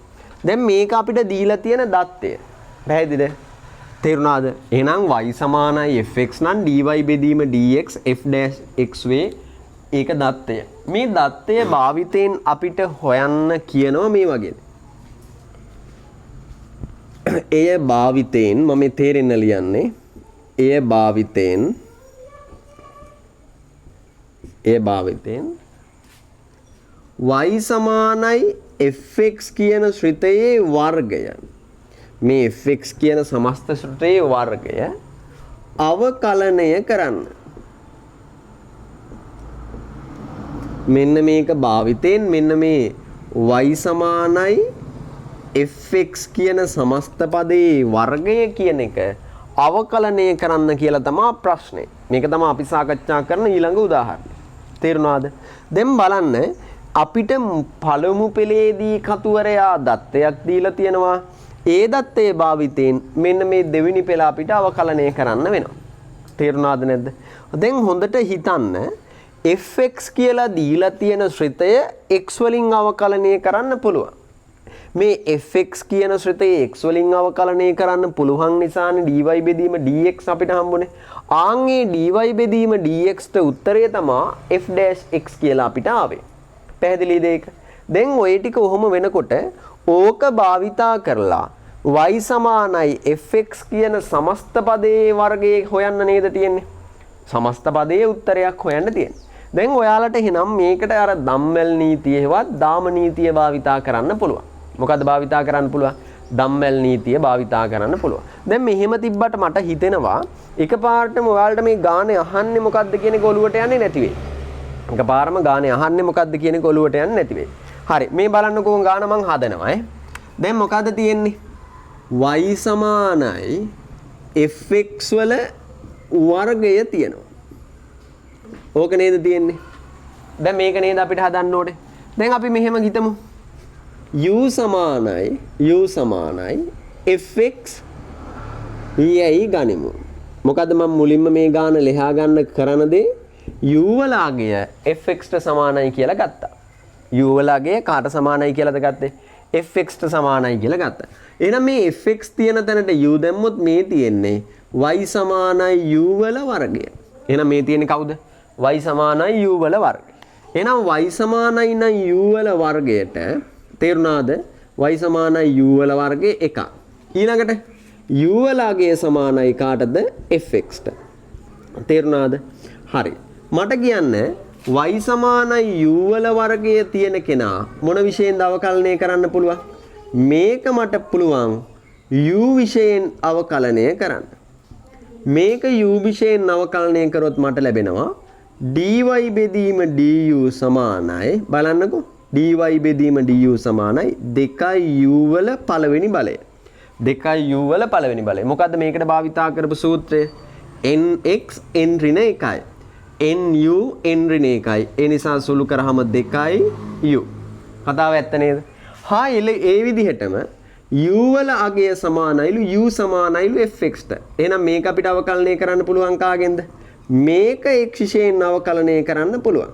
දැන් මේක අපිට දීලා තියෙන දත්තය. පැහැදිලිද? තේරුණාද? එහෙනම් y සමානයි fx නම් dy බෙදීම dx f'(x) වේ. ඒක දත්තය. මේ දත්තය භාවිතයෙන් අපිට හොයන්න කියනවා මේ වගේ. එය භාවිතයෙන් මම තේරෙන්න ලියන්නේ. එය භාවිතයෙන් y සමානයි fx කියන ශ්‍රිතයේ වර්ගය. මේ fx කියන සමස්ත ශ්‍රිතයේ වර්ගය අවකලනය කරන්න. මෙන්න මේක භාවිතයෙන් මෙන්න මේ y සමානයි fx කියන සමස්ත පදයේ වර්ගය කියන එක අවකලනය කරන්න කියලා තමයි ප්‍රශ්නේ. මේක තමයි අපි සාකච්ඡා කරන ඊළඟ උදාහරණය. තේරුණාද? දැන් බලන්න අපිට පළමු පෙළේදී කතුවරයා දත්තයක් දීලා තියෙනවා. ඒ දත්තයේ භාවිතයෙන් මෙන්න මේ දෙවෙනි පෙළ අපිට අවකලනය කරන්න වෙනවා. තේරුණාද නැද්ද? දැන් හොඳට හිතන්න fx කියලා දීලා තියෙන ශ්‍රිතය x වලින් අවකලනය කරන්න පුළුවන්. මේ fx කියන ශ්‍රිතයේ x වලින් අවකලනය කරන්න පුළුවන් නිසානේ dy බෙදීම dx අපිට හම්බුනේ. ආන්ගේ dy බෙදීම dx ට උත්තරය තමයි f'(x) කියලා අපිට ආවේ. පැහැදිලිද ඒක? දැන් ඔය ටික ඔහොම වෙනකොට ඕක භාවිතා කරලා y සමානයි fx කියන සමස්ත පදයේ වර්ගයේ හොයන්න නේද තියෙන්නේ? සමස්ත පදයේ උත්තරයක් හොයන්න තියෙන්නේ. දැන් ඔයාලට එහෙනම් මේකට අර ධම්මල් නීතිය හෙවත් දාම නීතිය භාවිතා කරන්න පුළුවන්. මොකද්ද භාවිතා කරන්න පුළුවන්? ධම්මල් නීතිය භාවිතා කරන්න පුළුවන්. දැන් මෙහෙම තිබ්බට මට හිතෙනවා එකපාරටම ඔයාලට මේ ගානේ අහන්නේ මොකද්ද කියන එක ඔලුවට යන්නේ නැති වෙයි. එකපාරම ගානේ අහන්නේ මොකද්ද කියන එක ඔලුවට යන්නේ නැති වෙයි. හරි මේ බලන්නකෝ ගාන මං හදනවා දැන් මොකද්ද තියෙන්නේ? y සමානයි fx වල වර්ගය තියෙනවා. ඕක නේද තියෙන්නේ? දැන් මේක නේද අපිට හදන්න ඕනේ. දැන් අපි මෙහෙම හිතමු. u සමානයි fx යයි ගනිමු. මොකද්ද මම මුලින්ම මේ ගාන ලියා ගන්න කරන දේ u වල අගය fx ට සමානයි කියලා ගත්තා. u වල අගය කාට සමානයි කියලාද ගත්තේ? fx ට සමානයි කියලා ගත්තා. එහෙනම් මේ fx තියෙන තැනට u දැම්මොත් මේ තියෙන්නේ y සමානයි u වල වර්ගය. එහෙනම් මේ තියෙන්නේ කවුද? y සමානයි u වල වර්ගය. එහෙනම් y සමානයි නම් u වල වර්ගයට තේරුණාද? y සමානයි u වල වර්ගය 1. ඊළඟට u වල අගය සමානයි කාටද? fx ට. තේරුණාද? හරි. මට කියන්න y සමානයි u වල වර්ගය තියෙන කෙනා මොන විෂයෙන්ද අවකලනය කරන්න පුළුවන්? මේක මට පුළුවන් u විෂයෙන් අවකලනය කරන්න. මේක u විෂයෙන් අවකලනය කරොත් මට ලැබෙනවා dy බෙදීම du සමානයි බලන්නකෝ dy බෙදීම du සමානයි 2u වල පළවෙනි බලය. 2u වල පළවෙනි බලය. මොකද්ද මේකට භාවිතා කරපු සූත්‍රය? nx n ඍණ 1යි. nu n ඍණ 1යි. ඒ නිසා සුළු කරාම 2u. කතාව ඇත්ත නේද? හා ඒ විදිහටම u වල අගය සමානයිලු u සමානයිලු fx ට. එහෙනම් මේක අපිට අවකලනය කරන්න පුළුවන් කාගෙන්ද? මේක x විෂයෙන් අවකලනය කරන්න පුළුවන්.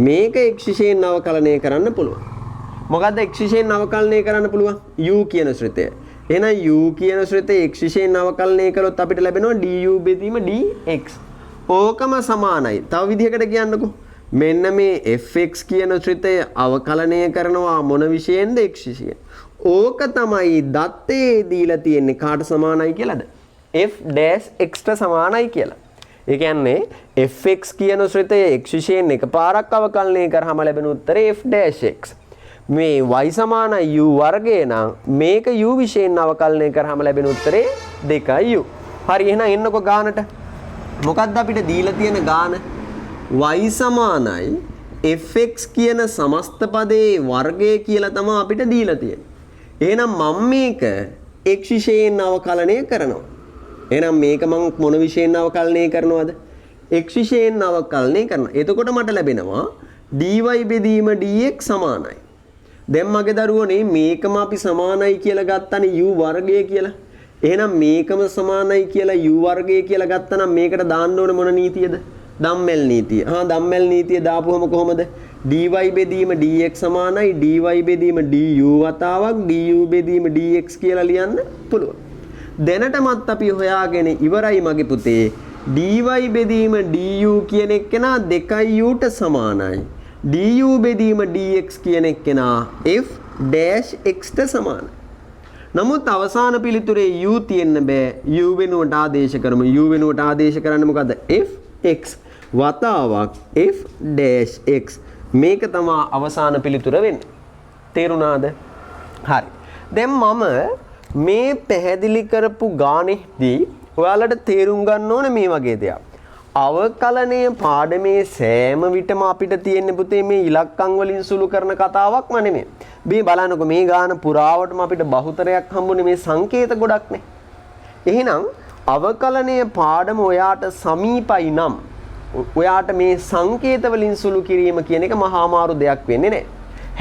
මේක x විෂයෙන් අවකලනය කරන්න පුළුවන්. මොකද්ද x විෂයෙන් අවකලනය කරන්න පුළුවන්? u කියන ශ්‍රිතය. එහෙනම් u කියන ශ්‍රිතය x විෂයෙන් අවකලනය කළොත් අපිට ලැබෙනවා du බෙදීම dx. ඕකම සමානයි. තව විදිහකට කියන්නකෝ. මෙන්න මේ fx කියන ශ්‍රිතය අවකලනය කරනවා මොන විෂයෙන්ද? x විෂයෙන්. ඕක තමයි දත්තේ දීලා තියෙන්නේ කාට සමානයි කියලාද? f'(x) ට සමානයි කියලා. ඒ කියන්නේ fx කියන ශ්‍රිතයේ x විශේෂයෙන් එකපාරක් අවකලනය කරාම ලැබෙන උත්තරේ f'(x). මේ y සමානයි u වර්ගය නම් මේක u විශේෂයෙන් අවකලනය කරාම ලැබෙන උත්තරේ 2u. හරි එහෙනම් එන්නකො ගානට. මොකක්ද අපිට දීලා තියෙන ගාන? y සමානයි fx කියන සමස්ත පදයේ වර්ගය කියලා තමයි අපිට දීලා තියෙන්නේ. එහෙනම් මම මේක x විශේෂයෙන් අවකලනය කරනවා. එහෙනම් මේක මම මොන විශේෂයෙන් අවකලනය කරනවද? x විශේෂයෙන් අවකලනය කරනවා. එතකොට මට ලැබෙනවා dy බෙදීම dx සමානයි. දැන් මගේ දරුවනේ මේකම අපි සමානයි කියලා ගත්තනේ u වර්ගය කියලා. එහෙනම් මේකම සමානයි කියලා u වර්ගය කියලා ගත්තනම් මේකට දාන්න ඕනේ මොන නීතියද? දම්මැල් නීතිය. දම්මැල් නීතිය දාපුවම කොහොමද? dy බෙදීම dx සමානයි dy බෙදීම du වතාවක් du බෙදීම dx කියලා ලියන්න පුළුවන්. දැනටමත් අපි හොයාගෙන ඉවරයි මගේ පුතේ. dy බෙදීම du කියන එක්කෙනා 2u ට සමානයි. du බෙදීම dx කියන එක්කෙනා f'(x) ට සමානයි. නමුත් අවසාන පිළිතුරේ u තියෙන්න බෑ. u වෙනුවට ආදේශ කරමු. u වෙනුවට ආදේශ කරන්නේ මොකද්ද? f(x) වතාවක් f'(x). මේක තමයි අවසාන පිළිතුර වෙන්නේ. තේරුණාද? හරි. දැන් මම මේ පැහැදිලි කරපු ගානෙහිදී ඔයාලට තේරුම් ගන්න ඕනේ මේ වගේ දෙයක්. අවකලනය පාඩමේ සෑම විටම අපිට තියෙන පුතේ මේ ඉලක්කම් වලින් සුළු කරන කතාවක්ම නෙමෙයි. මේ බලන්නකො මේ ගාන පුරාවටම අපිට බහුතරයක් හම්බුනේ මේ සංකේත ගොඩක්නේ. එහෙනම් අවකලනය පාඩම ඔයාට සමීපයි නම් ඔයාට මේ සංකේත වලින් සුළු කිරීම කියන එක මහා අමාරු දෙයක් වෙන්නේ නැහැ.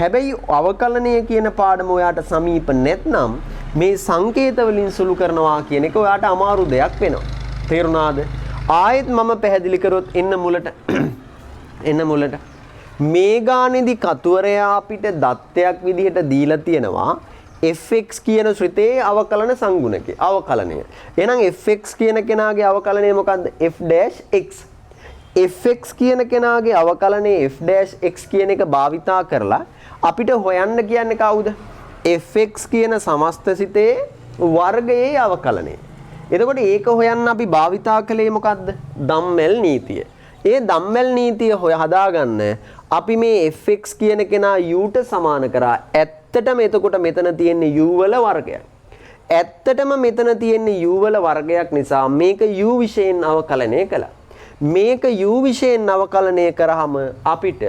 හැබැයි අවකලනය කියන පාඩම ඔයාට සමීප නැත්නම් මේ සංකේත වලින් සුළු කරනවා කියන එක ඔයාට අමාරු දෙයක් වෙනවා. තේරුණාද? ආයෙත් මම පැහැදිලි කරොත් එන්න මුලට මේ ගානේදී කතුවරයා අපිට දත්තයක් විදිහට දීලා තියෙනවා fx කියන ශ්‍රිතයේ අවකලන සංගුණකේ අවකලනය. එහෙනම් fx කියන කෙනාගේ අවකලනය මොකද්ද? f'(x). fx කියන කෙනාගේ අවකලනයේ f'(x) කියන එක භාවිතා කරලා අපිට හොයන්න කියන්නේ කවුද? fx කියන සමස්ත සිතේ වර්ගයේ අවකලනය. එතකොට ඒක හොයන්න අපි භාවිතා කළේ මොකද්ද? දම්මැල් නීතිය. ඒ දම්මැල් නීතිය හදාගන්න අපි මේ fx කියන කෙනා u ට සමාන කරා. ඇත්තටම එතකොට මෙතන තියෙන්නේ u වල වර්ගයක්. ඇත්තටම මෙතන තියෙන්නේ u වල වර්ගයක් නිසා මේක u විශේෂයෙන් අවකලනය කළා. මේක u විශේෂයෙන් අවකලනය කරාම අපිට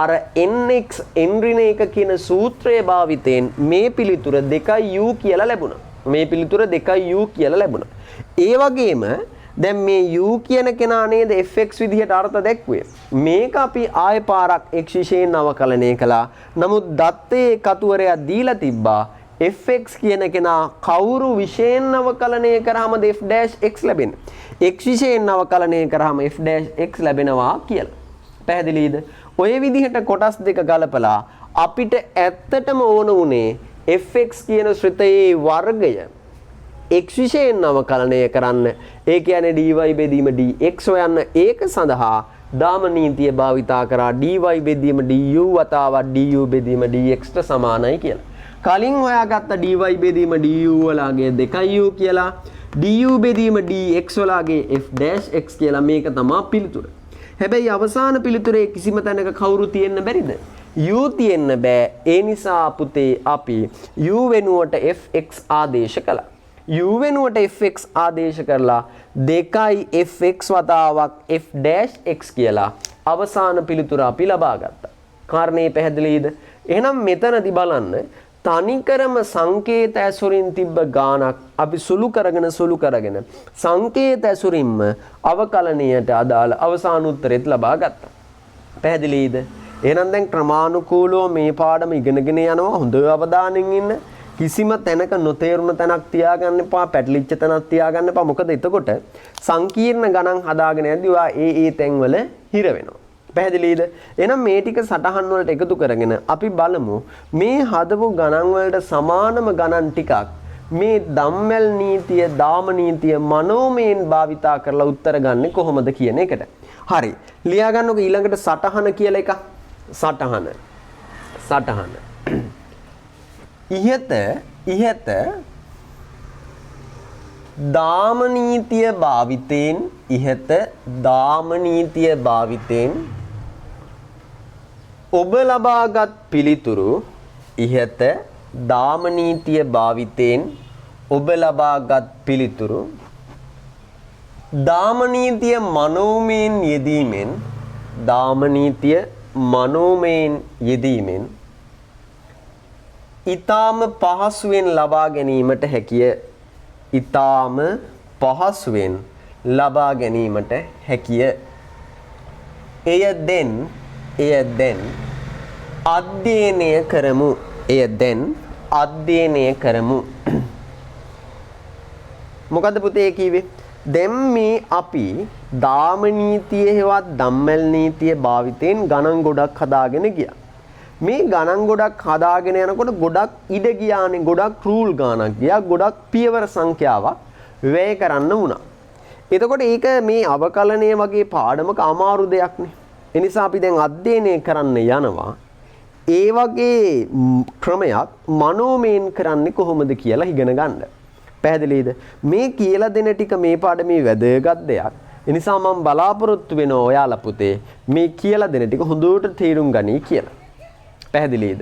අර nx n ඍණ 1 කියන සූත්‍රයේ භාවිතයෙන් මේ පිළිතුර 2u කියලා ලැබුණා. මේ පිළිතුර 2u කියලා ලැබුණා. ඒ වගේම දැන් මේ u කියන කෙනා නේද fx විදිහට අර්ථ දැක්ුවේ. මේක අපි ආය පාරක් x විශේෂයෙන් අවකලනය කළා. නමුත් දත්තේ කතුවරයා දීලා තිබ්බා fx කියන කෙනා කවුරු විශේෂයෙන් අවකලනය කරාමද f'(x) ලැබෙන්නේ. x විශේෂයෙන් අවකලනය කරාම f'(x) ලැබෙනවා කියලා. පැහැදිලිද? ඔය විදිහට කොටස් දෙක ගලපලා අපිට ඇත්තටම ඕන උනේ fx කියන ශ්‍රිතයේ වර්ගය x විශේෂයෙන් අවකලනය කරන්න. ඒ කියන්නේ dy බෙදීම dx හොයන්න. ඒක සඳහා දාම නීතිය භාවිතා කරා dy බෙදීම du වතාවක් du බෙදීම dx ට සමානයි කියලා. කලින් හොයාගත්ත dy බෙදීම du වලගේ 2u කියලා du බෙදීම dx වලගේ f'(x) කියලා මේක තමයි පිළිතුර. හැබැයි අවසාන පිළිතුරේ කිසිම තැනක කවුරු තියෙන්න බැරිද? u තියෙන්න බෑ. ඒ නිසා පුතේ අපි u වෙනුවට fx ආදේශ කළා. u වෙනුවට fx ආදේශ කරලා 2fx වතාවක් f'(x) කියලා අවසාන පිළිතුර අපි ලබා ගත්තා. කාරණේ පැහැදිලිද? එහෙනම් මෙතනදී බලන්න තනිකරම සංකේත ඇසුරින් තිබ්බ ගානක් අපි සුළු කරගෙන සංකේත ඇසුරින්ම අවකලනයට අදාළ අවසාන උත්තරෙත් ලබා ගත්තා. පැහැදිලිද? එහෙනම් දැන් ක්‍රමානුකූලව මේ පාඩම ඉගෙනගෙන යනවා. හොඳ අවධානයෙන් ඉන්න. කිසිම තැනක නොතේරුණ තැනක් තියාගන්න එපා. පැටලිච්ච තැනක් තියාගන්න එපා. මොකද එතකොට සංකීර්ණ ගණන් හදාගෙන යද්දී ඔයා ඒ තැන්වල හිර වෙනවා. පැහැදිලිද? එහෙනම් මේ ටික සටහන් වලට එකතු කරගෙන අපි බලමු මේ හදපු ගණන් වලට සමානම ගණන් ටිකක් මේ ධම්මැල් නීතිය, දාම නීතිය මනෝමයෙන් භාවිතා කරලා උත්තර ගන්න කොහොමද කියන එකට. හරි. ලියා ගන්නකො ඊළඟට සටහන කියලා එකක්. සටහන. ඉහත දාමනීතිය භාවිතයෙන් ඉහත දාමනීතිය භාවිතයෙන් ඔබ ලබාගත් පිළිතුරු ඉහත දාමනීතිය භාවිතයෙන් ඔබ ලබාගත් පිළිතුරු දාමනීතිය මනෝමයෙන් යෙදීමෙන් දාමනීතිය මනෝමයෙන් යෙදීමෙන් ඊටාම පහසුවෙන් ලබා ගැනීමට හැකිය. ඊටාම පහසුවෙන් ලබා ගැනීමට හැකිය. එය දැන් අධ්‍යයනය කරමු. එය දැන් අධ්‍යයනය කරමු. මොකද්ද පුතේ කිව්වේ? දැන් මේ අපි දාමනීතිය හෙවත් ධම්මල් නීතිය භාවිතයෙන් ගණන් ගොඩක් හදාගෙන ගියා. මේ ගණන් ගොඩක් හදාගෙන යනකොට ගොඩක් ඉඩ ගියානේ, ගොඩක් රූල් ගණක් ගියා, ගොඩක් පියවර සංඛ්‍යාවක් වැය කරන්න වුණා. එතකොට ඒක මේ අවකලනය වගේ පාඩමක අමාරු දෙයක්නේ. ඒ නිසා අපි දැන් අධ්‍යයනය කරන්න යනවා. ඒ වගේ ක්‍රමයක් මනෝමයෙන් කරන්නේ කොහොමද කියලා ඉගෙන ගන්න. පැහැදිලිද? මේ කියලා දෙන ටික මේ පාඩමේ වැදගත් දෙයක්. ඒ නිසා මම බලාපොරොත්තු වෙනවා ඔයාලා පුතේ මේ කියලා දෙන ටික හොඳට තේරුම් ගනී කියලා. පැහැදිලිද?